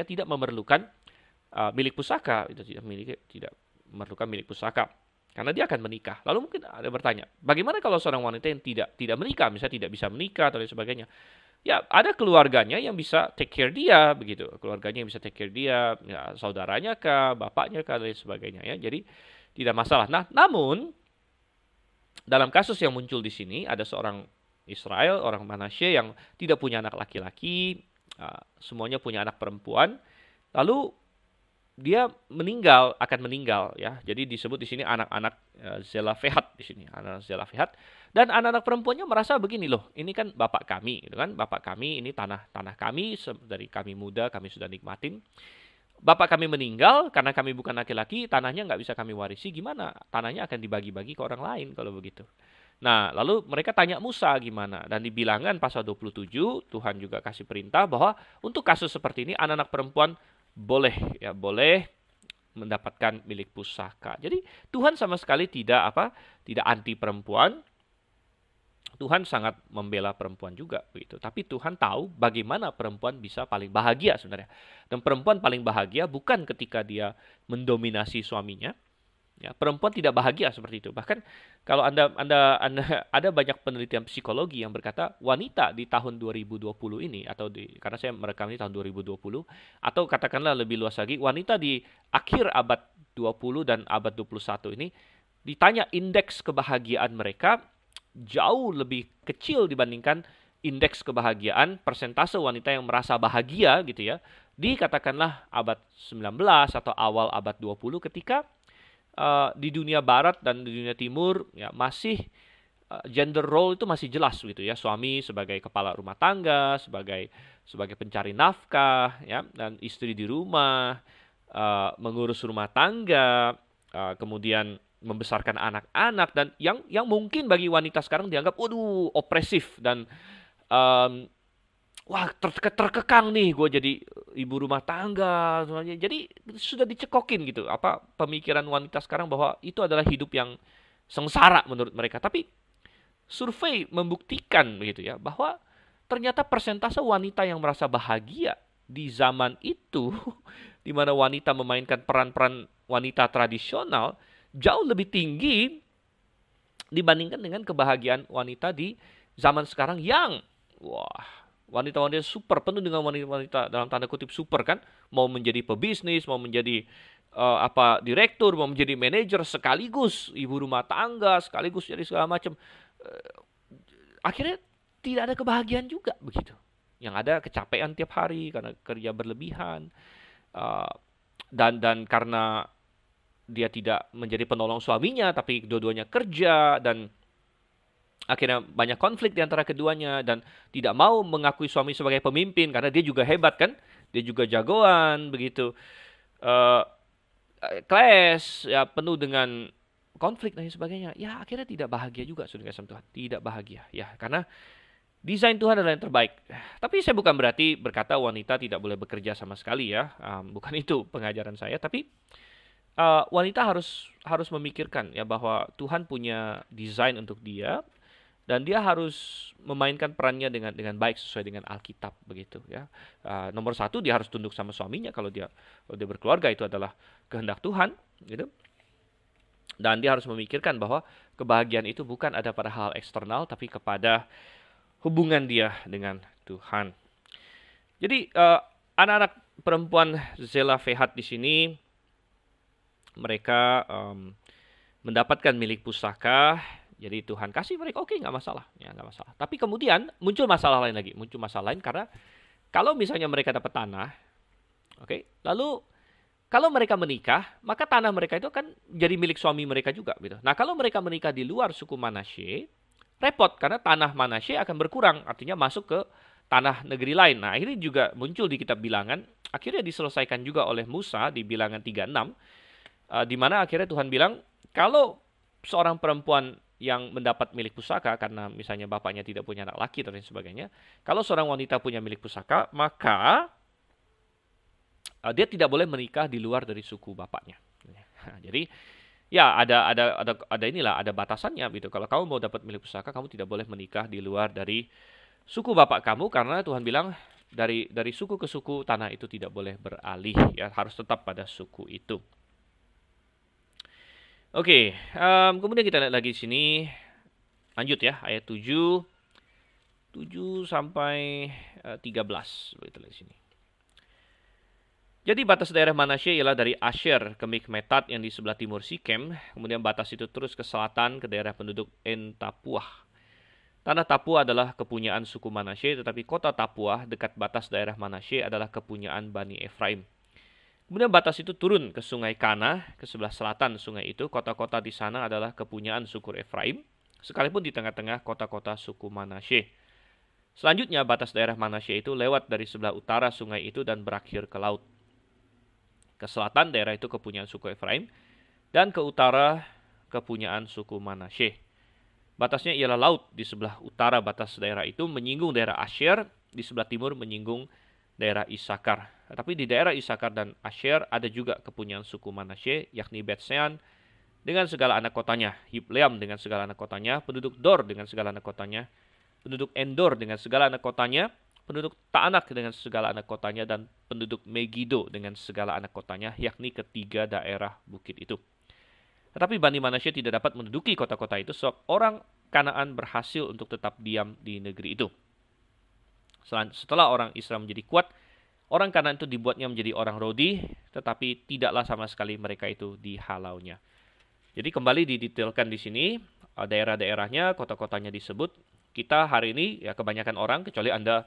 tidak memerlukan milik pusaka, itu tidak memerlukan milik pusaka, karena dia akan menikah. Lalu mungkin ada bertanya, bagaimana kalau seorang wanita yang tidak menikah, misalnya tidak bisa menikah atau sebagainya? Ya, ada keluarganya yang bisa take care dia begitu. Keluarganya yang bisa take care dia, ya, saudaranya kah, bapaknya kah, dan sebagainya ya. Jadi tidak masalah. Nah, namun dalam kasus yang muncul di sini ada seorang Israel, orang Manasye yang tidak punya anak laki-laki, semuanya punya anak perempuan. Lalu dia akan meninggal ya. Jadi disebut di sini anak-anak Zelafehat di sini, anak Zelafehat, dan anak-anak perempuannya merasa begini, loh, ini kan bapak kami gitu kan. Bapak kami ini tanah kami dari kami muda kami sudah nikmatin. Bapak kami meninggal karena kami bukan laki-laki, tanahnya nggak bisa kami warisi. Gimana? Tanahnya akan dibagi-bagi ke orang lain kalau begitu. Nah, lalu mereka tanya Musa gimana. Dan di Bilangan pasal 27, Tuhan juga kasih perintah bahwa untuk kasus seperti ini anak-anak perempuan boleh mendapatkan milik pusaka. Jadi Tuhan sama sekali tidak anti perempuan. Tuhan sangat membela perempuan juga begitu. Tapi Tuhan tahu bagaimana perempuan bisa paling bahagia sebenarnya. Dan perempuan paling bahagia bukan ketika dia mendominasi suaminya. Ya, perempuan tidak bahagia seperti itu. Bahkan kalau Anda ada banyak penelitian psikologi yang berkata wanita di tahun 2020 ini karena saya merekam ini tahun 2020 atau katakanlah lebih luas lagi, wanita di akhir abad 20 dan abad 21 ini ditanya indeks kebahagiaan mereka jauh lebih kecil dibandingkan indeks kebahagiaan persentase wanita yang merasa bahagia gitu ya di katakanlah abad 19 atau awal abad 20 ketika di dunia barat dan di dunia timur ya masih gender role itu masih jelas gitu ya, suami sebagai kepala rumah tangga, sebagai pencari nafkah ya, dan istri di rumah mengurus rumah tangga, kemudian membesarkan anak-anak, dan yang mungkin bagi wanita sekarang dianggap waduh opresif dan wah terkekang nih gue jadi ibu rumah tangga semuanya. Jadi sudah dicekokin gitu pemikiran wanita sekarang bahwa itu adalah hidup yang sengsara menurut mereka. Tapi survei membuktikan begitu ya bahwa ternyata persentase wanita yang merasa bahagia di zaman itu di mana wanita memainkan peran-peran wanita tradisional jauh lebih tinggi dibandingkan dengan kebahagiaan wanita di zaman sekarang yang wanita-wanita super, penuh dengan wanita-wanita dalam tanda kutip super kan, mau menjadi pebisnis, mau menjadi direktur, mau menjadi manajer sekaligus ibu rumah tangga, sekaligus jadi segala macam. Akhirnya tidak ada kebahagiaan juga begitu. Yang ada kecapean tiap hari karena kerja berlebihan, dan karena dia tidak menjadi penolong suaminya, tapi dua-duanya kerja, dan akhirnya banyak konflik di antara keduanya, dan tidak mau mengakui suami sebagai pemimpin karena dia juga hebat kan, dia juga jagoan begitu. Clash ya, penuh dengan konflik dan sebagainya. Ya akhirnya tidak bahagia juga saudara kasih Tuhan, tidak bahagia ya, karena desain Tuhan adalah yang terbaik. Tapi saya bukan berarti berkata wanita tidak boleh bekerja sama sekali ya, bukan itu pengajaran saya. Tapi wanita harus memikirkan ya bahwa Tuhan punya desain untuk dia, dan dia harus memainkan perannya dengan baik sesuai dengan Alkitab begitu ya. Nomor satu, dia harus tunduk sama suaminya. Kalau dia berkeluarga, itu adalah kehendak Tuhan gitu. Dan dia harus memikirkan bahwa kebahagiaan itu bukan ada pada hal eksternal, tapi kepada hubungan dia dengan Tuhan. Jadi anak-anak perempuan Zelafehat di sini mereka mendapatkan milik pusaka. Jadi Tuhan kasih mereka, oke, nggak masalah, ya nggak masalah. Tapi kemudian muncul masalah lain karena kalau misalnya mereka dapat tanah, oke, lalu kalau mereka menikah, maka tanah mereka itu akan jadi milik suami mereka juga, gitu. Nah, kalau mereka menikah di luar suku Manasye, repot karena tanah Manasye akan berkurang, artinya masuk ke tanah negeri lain. Nah, ini juga muncul di kitab Bilangan, akhirnya diselesaikan juga oleh Musa di Bilangan 36, di mana akhirnya Tuhan bilang, kalau seorang perempuan yang mendapat milik pusaka karena misalnya bapaknya tidak punya anak laki dan lain sebagainya, kalau seorang wanita punya milik pusaka, maka dia tidak boleh menikah di luar dari suku bapaknya. Jadi ya ada batasannya gitu. Kalau kamu mau dapat milik pusaka, kamu tidak boleh menikah di luar dari suku bapak kamu, karena Tuhan bilang dari suku ke suku tanah itu tidak boleh beralih ya, harus tetap pada suku itu. Oke, kemudian kita lihat lagi di sini. Lanjut ya, ayat 7 sampai 13 begitu di sini. Jadi batas daerah Manasye ialah dari Asher ke Mikmetat yang di sebelah timur Sikem, kemudian batas itu terus ke selatan ke daerah penduduk En Tapuah. Tanah Tapuah adalah kepunyaan suku Manasye, tetapi kota Tapuah dekat batas daerah Manasye adalah kepunyaan Bani Efraim. Kemudian batas itu turun ke sungai Kana, ke sebelah selatan sungai itu. Kota-kota di sana adalah kepunyaan suku Efraim, sekalipun di tengah-tengah kota-kota suku Manasye. Selanjutnya batas daerah Manasye itu lewat dari sebelah utara sungai itu dan berakhir ke laut. Ke selatan daerah itu kepunyaan suku Efraim, dan ke utara kepunyaan suku Manasye. Batasnya ialah laut di sebelah utara batas daerah itu menyinggung daerah Asher, di sebelah timur menyinggung daerah Isakar. Tapi di daerah Isakar dan Asher ada juga kepunyaan suku Manasye, yakni Bet-Sean dengan segala anak kotanya, Yibleam dengan segala anak kotanya, penduduk Dor dengan segala anak kotanya, penduduk Endor dengan segala anak kotanya, penduduk Taanak dengan segala anak kotanya, dan penduduk Megido dengan segala anak kotanya, yakni ketiga daerah bukit itu. Tetapi Bani Manasye tidak dapat menduduki kota-kota itu, sebab orang Kanaan berhasil untuk tetap diam di negeri itu. Setelah orang Israel menjadi kuat, orang Kanaan itu dibuatnya menjadi orang Rodi, tetapi tidaklah sama sekali mereka itu dihalaunya. Jadi kembali didetailkan di sini, daerah-daerahnya, kota-kotanya disebut. Kita hari ini, ya kebanyakan orang, kecuali Anda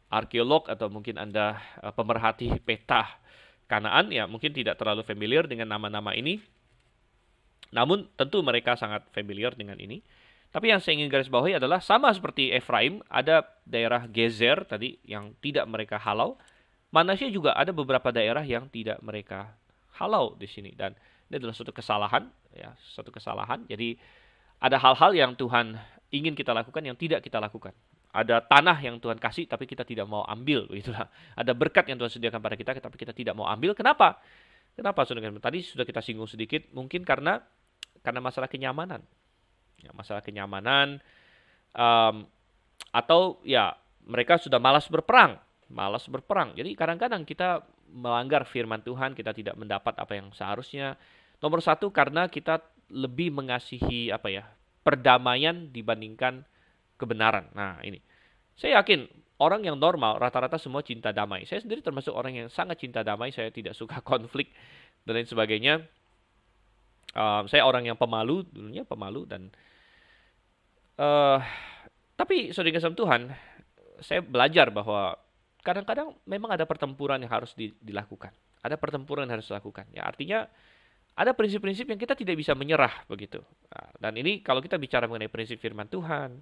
arkeolog atau mungkin Anda pemerhati peta Kanaan, ya mungkin tidak terlalu familiar dengan nama-nama ini. Namun tentu mereka sangat familiar dengan ini. Tapi yang saya ingin garis bawahi adalah sama seperti Efraim, ada daerah Gezer tadi yang tidak mereka halau. Manasye juga ada beberapa daerah yang tidak mereka halau di sini, dan ini adalah suatu kesalahan, ya, suatu kesalahan. Jadi ada hal-hal yang Tuhan ingin kita lakukan yang tidak kita lakukan. Ada tanah yang Tuhan kasih tapi kita tidak mau ambil, begitulah. Ada berkat yang Tuhan sediakan pada kita tapi kita tidak mau ambil. Kenapa? Kenapa? Tadi sudah kita singgung sedikit, mungkin karena masalah kenyamanan. Ya, masalah kenyamanan, atau ya mereka sudah malas berperang. Jadi kadang-kadang kita melanggar firman Tuhan, kita tidak mendapat apa yang seharusnya. Nomor satu, karena kita lebih mengasihi perdamaian dibandingkan kebenaran. Nah ini, saya yakin orang yang normal rata-rata semua cinta damai. Saya sendiri termasuk orang yang sangat cinta damai. Saya tidak suka konflik dan lain sebagainya. Saya orang yang pemalu, dulunya pemalu, dan tapi saudara kasih Tuhan, saya belajar bahwa kadang-kadang memang ada pertempuran yang harus dilakukan. Ada pertempuran yang harus dilakukan. Ya, artinya ada prinsip-prinsip yang kita tidak bisa menyerah begitu. Nah, dan ini kalau kita bicara mengenai prinsip firman Tuhan,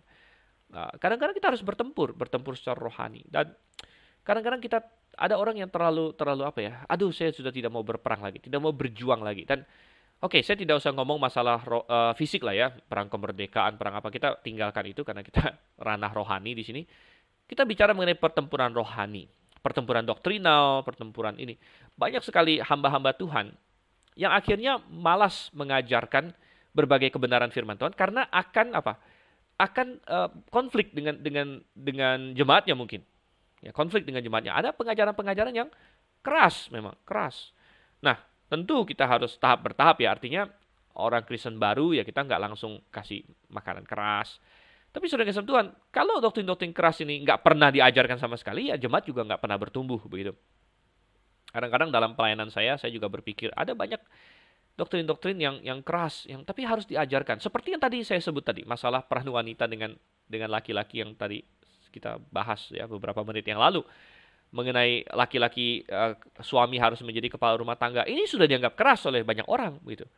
kadang-kadang kita harus bertempur secara rohani. Dan kadang-kadang kita ada orang yang terlalu aduh saya sudah tidak mau berperang lagi, tidak mau berjuang lagi. Dan oke, saya tidak usah ngomong masalah fisik lah ya, perang kemerdekaan, perang apa, kita tinggalkan itu karena kita ranah rohani di sini. Kita bicara mengenai pertempuran rohani, pertempuran doktrinal, pertempuran ini. Banyak sekali hamba-hamba Tuhan yang akhirnya malas mengajarkan berbagai kebenaran firman Tuhan karena akan konflik dengan jemaatnya mungkin. Ya, konflik dengan jemaatnya. Ada pengajaran-pengajaran yang keras, memang keras. Nah, tentu kita harus tahap bertahap ya, artinya orang Kristen baru ya kita nggak langsung kasih makanan keras. Tapi saudara kasih Tuhan, kalau doktrin-doktrin keras ini nggak pernah diajarkan sama sekali, ya jemaat juga nggak pernah bertumbuh begitu. Kadang-kadang dalam pelayanan saya juga berpikir ada banyak doktrin-doktrin yang keras, yang tapi harus diajarkan. Seperti yang tadi saya sebut tadi, masalah peran wanita dengan laki-laki yang tadi kita bahas ya beberapa menit yang lalu. Mengenai laki-laki suami harus menjadi kepala rumah tangga, ini sudah dianggap keras oleh banyak orang begitu.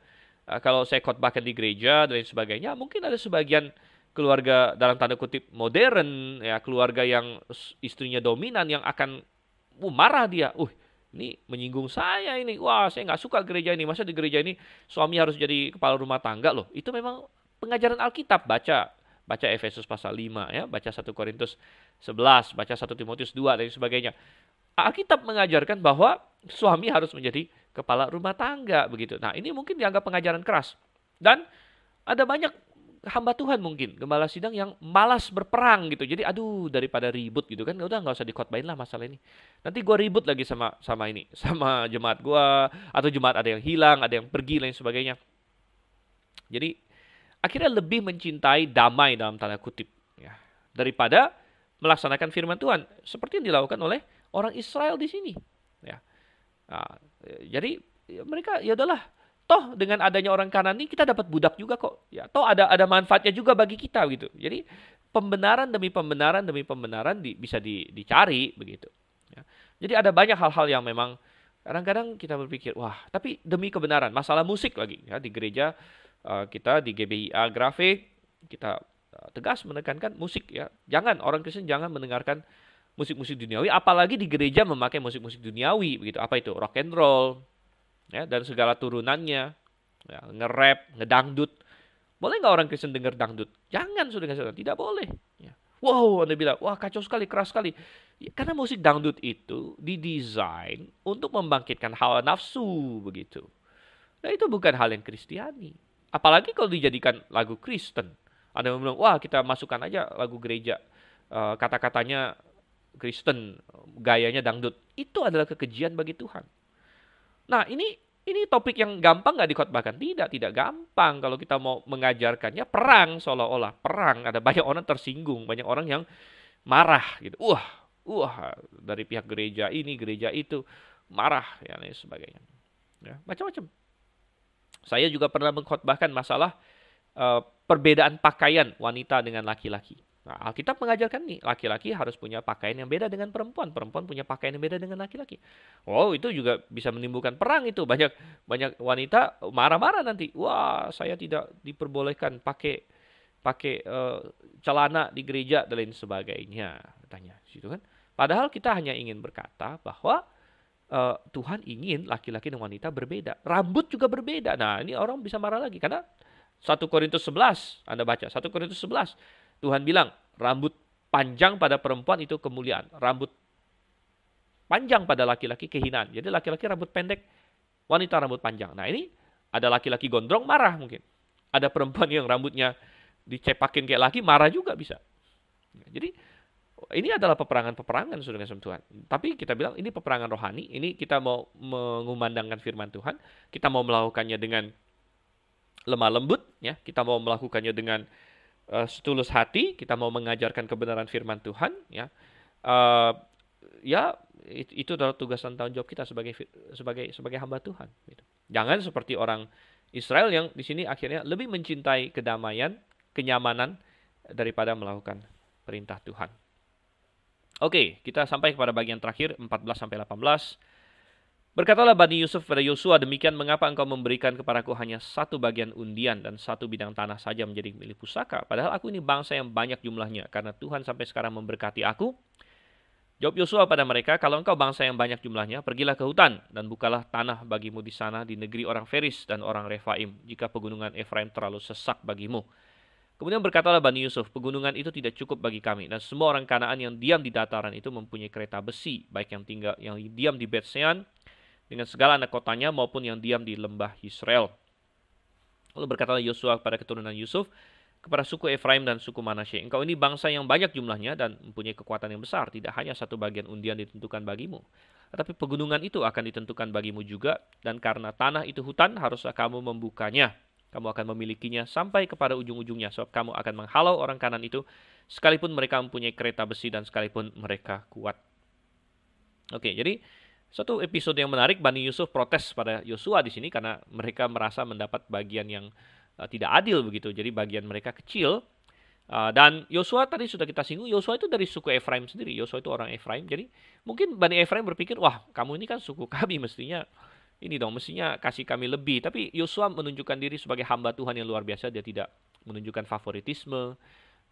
Kalau saya khotbahkan di gereja dan lain sebagainya, mungkin ada sebagian keluarga dalam tanda kutip modern ya, keluarga yang istrinya dominan yang akan marah dia. Ini menyinggung saya ini. Wah, saya nggak suka gereja ini. Masa di gereja ini suami harus jadi kepala rumah tangga loh. Itu memang pengajaran Alkitab. Baca Efesus pasal 5 ya, baca 1 Korintus 11, baca 1 Timotius 2 dan sebagainya. Alkitab mengajarkan bahwa suami harus menjadi kepala rumah tangga begitu. Nah, ini mungkin dianggap pengajaran keras. Dan ada banyak hamba Tuhan mungkin, gembala sidang yang malas berperang gitu. Jadi aduh, daripada ribut gitu kan, udah nggak usah dikhotbahin lah masalah ini. Nanti gue ribut lagi sama jemaat gue, atau jemaat ada yang hilang, ada yang pergi lain sebagainya. Jadi akhirnya lebih mencintai damai dalam tanda kutip ya, daripada melaksanakan firman Tuhan seperti yang dilakukan oleh orang Israel di sini ya. Nah, jadi mereka ya udahlah, toh dengan adanya orang Kanaan ini kita dapat budak juga kok ya, toh ada manfaatnya juga bagi kita gitu. Jadi pembenaran demi pembenaran bisa dicari begitu ya. Jadi ada banyak hal-hal yang memang kadang-kadang kita berpikir wah, tapi demi kebenaran. Masalah musik lagi ya, di gereja kita di GBIA Grafik kita tegas menekankan musik ya. Jangan, orang Kristen jangan mendengarkan musik-musik duniawi, apalagi di gereja memakai musik-musik duniawi begitu. Apa itu? Rock and roll ya, dan segala turunannya ya, nge-rap, ngedangdut. Boleh nggak orang Kristen dengar dangdut? Jangan, sudah, tidak boleh ya. Wow, Anda bilang, wah kacau sekali, keras sekali. Ya, karena musik dangdut itu didesain untuk membangkitkan hawa nafsu begitu. Nah itu bukan hal yang Kristiani. Apalagi kalau dijadikan lagu Kristen. Ada yang bilang, wah kita masukkan aja lagu gereja. Kata-katanya Kristen, gayanya dangdut. Itu adalah kekejian bagi Tuhan. Nah ini topik yang gampang nggak dikhotbahkan? Tidak gampang kalau kita mau mengajarkannya perang seolah-olah. Perang, ada banyak orang tersinggung, banyak orang yang marah gitu. Wah, dari pihak gereja ini, gereja itu, marah, ya, dan sebagainya. Ya, macam-macam. Saya juga pernah mengkhotbahkan masalah perbedaan pakaian wanita dengan laki-laki. Nah, Alkitab mengajarkan nih, laki-laki harus punya pakaian yang beda dengan perempuan. Perempuan punya pakaian yang beda dengan laki-laki. Oh, itu juga bisa menimbulkan perang itu. Banyak wanita marah-marah nanti. Wah, saya tidak diperbolehkan pakai celana di gereja dan lain sebagainya. Katanya, gitu kan? Padahal kita hanya ingin berkata bahwa Tuhan ingin laki-laki dan wanita berbeda. Rambut juga berbeda. Nah, ini orang bisa marah lagi karena 1 Korintus 11, Anda baca 1 Korintus 11. Tuhan bilang, rambut panjang pada perempuan itu kemuliaan. Rambut panjang pada laki-laki kehinaan. Jadi laki-laki rambut pendek, wanita rambut panjang. Nah ini ada laki-laki gondrong marah mungkin. Ada perempuan yang rambutnya dicepakin kayak laki, marah juga bisa. Jadi ini adalah peperangan-peperangan saudara kasih Tuhan. Tapi kita bilang ini peperangan rohani. Ini kita mau mengumandangkan firman Tuhan. Kita mau melakukannya dengan lemah lembut. Ya, kita mau melakukannya dengan setulus hati. Kita mau mengajarkan kebenaran firman Tuhan. Ya, itu adalah tugas dan tanggung jawab kita sebagai hamba Tuhan. Gitu. Jangan seperti orang Israel yang di sini akhirnya lebih mencintai kedamaian, kenyamanan daripada melakukan perintah Tuhan. Oke, kita sampai kepada bagian terakhir 14-18. Berkatalah Bani Yusuf pada Yosua, demikian mengapa engkau memberikan kepadaku hanya satu bagian undian dan satu bidang tanah saja menjadi milik pusaka. Padahal aku ini bangsa yang banyak jumlahnya, karena Tuhan sampai sekarang memberkati aku. Jawab Yosua pada mereka, kalau engkau bangsa yang banyak jumlahnya, pergilah ke hutan dan bukalah tanah bagimu di sana di negeri orang Feris dan orang Refaim, jika pegunungan Efraim terlalu sesak bagimu. Kemudian berkatalah Bani Yusuf, pegunungan itu tidak cukup bagi kami, dan semua orang Kanaan yang diam di dataran itu mempunyai kereta besi, baik yang diam di Bet-Sean dengan segala anak kotanya maupun yang diam di lembah Yisrael. Lalu berkatalah Yosua kepada keturunan Yusuf, kepada suku Efraim dan suku Manasye, engkau ini bangsa yang banyak jumlahnya dan mempunyai kekuatan yang besar, tidak hanya satu bagian undian ditentukan bagimu, tetapi pegunungan itu akan ditentukan bagimu juga, dan karena tanah itu hutan, haruslah kamu membukanya. Kamu akan memilikinya sampai kepada ujung-ujungnya, sebab kamu akan menghalau orang kanan itu, sekalipun mereka mempunyai kereta besi dan sekalipun mereka kuat. Oke, jadi satu episode yang menarik, Bani Yusuf protes pada Yosua di sini karena mereka merasa mendapat bagian yang tidak adil begitu. Jadi bagian mereka kecil. Dan Yosua tadi sudah kita singgung, Yosua itu dari suku Efraim sendiri. Yosua itu orang Efraim. Jadi mungkin Bani Efraim berpikir, wah kamu ini kan suku kami, mestinya kasih kami lebih. Tapi Yosua menunjukkan diri sebagai hamba Tuhan yang luar biasa. Dia tidak menunjukkan favoritisme.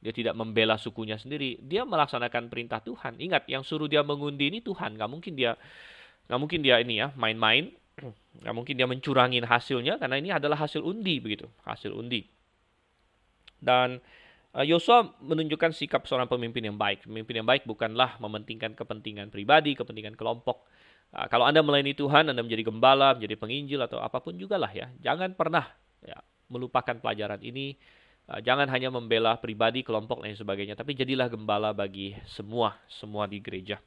Dia tidak membela sukunya sendiri. Dia melaksanakan perintah Tuhan. Ingat, yang suruh dia mengundi ini Tuhan. Nggak mungkin dia ini ya main-main. Nggak mungkin dia mencurangin hasilnya. Karena ini adalah hasil undi begitu. Hasil undi. Dan Yosua menunjukkan sikap seorang pemimpin yang baik. Pemimpin yang baik bukanlah mementingkan kepentingan pribadi, kepentingan kelompok. Kalau Anda melayani Tuhan, Anda menjadi gembala, menjadi penginjil, atau apapun juga lah ya. Jangan pernah melupakan pelajaran ini. Jangan hanya membela pribadi, kelompok, dan sebagainya. Tapi jadilah gembala bagi semua di gereja.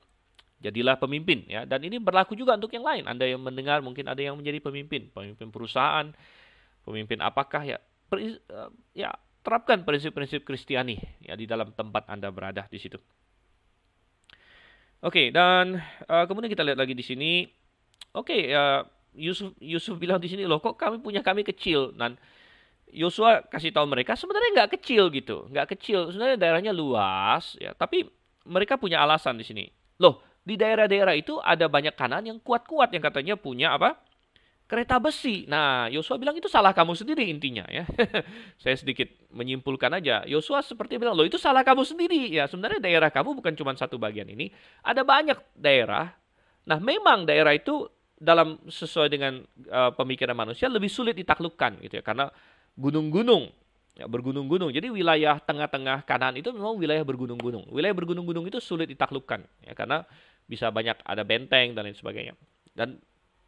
Jadilah pemimpin. Ya. Dan ini berlaku juga untuk yang lain. Anda yang mendengar, mungkin ada yang menjadi pemimpin. Pemimpin perusahaan, pemimpin apakah ya. Terapkan prinsip-prinsip Kristiani ya, di dalam tempat Anda berada di situ. Oke, dan kemudian kita lihat lagi di sini. Yusuf bilang di sini, loh kok kami kecil. Dan Yosua kasih tahu mereka sebenarnya nggak kecil gitu, nggak kecil. Sebenarnya daerahnya luas, ya. Tapi mereka punya alasan di sini. Loh, di daerah-daerah itu ada banyak Kanaan yang kuat-kuat yang katanya punya apa? Kereta besi. Nah, Yosua bilang itu salah kamu sendiri intinya ya. Saya sedikit menyimpulkan aja. Yosua seperti bilang, loh itu salah kamu sendiri. Ya, sebenarnya daerah kamu bukan cuma satu bagian ini. Ada banyak daerah. Nah, memang daerah itu sesuai dengan pemikiran manusia lebih sulit ditaklukkan gitu ya. Karena gunung-gunung Ya, bergunung-gunung. Jadi wilayah tengah-tengah Kanaan itu memang wilayah bergunung-gunung. Wilayah bergunung-gunung itu sulit ditaklukkan, ya, karena bisa banyak ada benteng dan lain sebagainya. Dan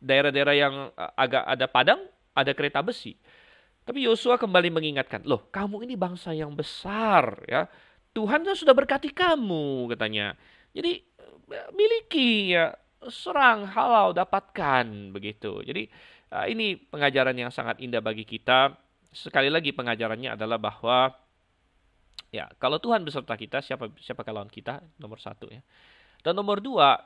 daerah-daerah yang agak ada padang, ada kereta besi. Tapi Yosua kembali mengingatkan, loh, kamu ini bangsa yang besar, ya. Tuhan kan sudah berkati kamu, katanya. Jadi miliki, ya, serang, halau, dapatkan, begitu. Jadi ini pengajaran yang sangat indah bagi kita. Sekali lagi pengajarannya adalah bahwa, ya, kalau Tuhan beserta kita, siapa lawan kita? Nomor satu, ya. Dan nomor dua,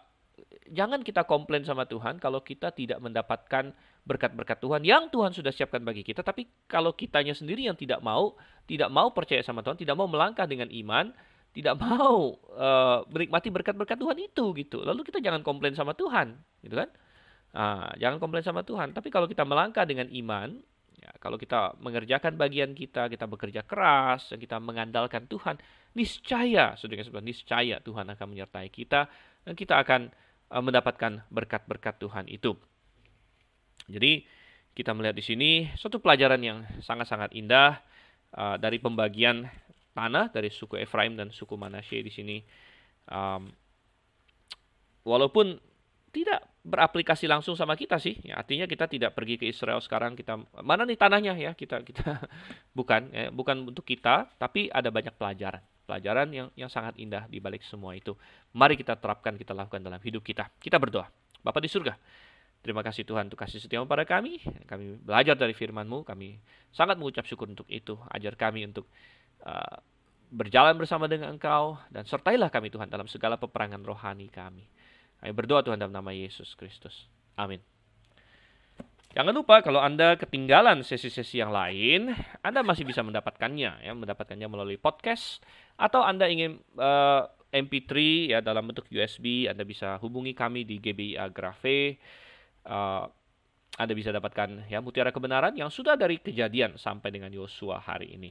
jangan kita komplain sama Tuhan kalau kita tidak mendapatkan berkat-berkat Tuhan yang Tuhan sudah siapkan bagi kita. Tapi kalau kitanya sendiri yang tidak mau percaya sama Tuhan, tidak mau melangkah dengan iman, tidak mau menikmati berkat-berkat Tuhan itu, gitu. Lalu kita jangan komplain sama Tuhan, gitu kan? Jangan komplain sama Tuhan. Tapi kalau kita melangkah dengan iman, ya, kalau kita mengerjakan bagian kita, kita bekerja keras, dan kita mengandalkan Tuhan, niscaya, niscaya Tuhan akan menyertai kita, dan kita akan mendapatkan berkat-berkat Tuhan itu. Jadi kita melihat di sini suatu pelajaran yang sangat-sangat indah dari pembagian tanah dari suku Efraim dan suku Manasye di sini. Walaupun tidak beraplikasi langsung sama kita sih, ya, artinya kita tidak pergi ke Israel sekarang, kita mana nih tanahnya, ya, kita bukan untuk kita, tapi ada banyak pelajaran yang sangat indah di balik semua itu. Mari kita terapkan, kita lakukan dalam hidup kita. Kita berdoa. Bapa di surga, terima kasih Tuhan untuk kasih setiamu pada kami. Kami belajar dari firman-Mu, kami sangat mengucap syukur untuk itu. Ajar kami untuk berjalan bersama dengan Engkau, dan sertailah kami Tuhan dalam segala peperangan rohani kami. Kami berdoa Tuhan dalam nama Yesus Kristus. Amin. Jangan lupa kalau Anda ketinggalan sesi-sesi yang lain, Anda masih bisa mendapatkannya, ya, mendapatkannya melalui podcast, atau Anda ingin MP3, ya, dalam bentuk USB, Anda bisa hubungi kami di GBI Agrave. Anda bisa dapatkan, ya, mutiara kebenaran yang sudah dari Kejadian sampai dengan Yosua hari ini.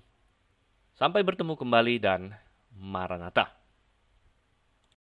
Sampai bertemu kembali dan Maranatha.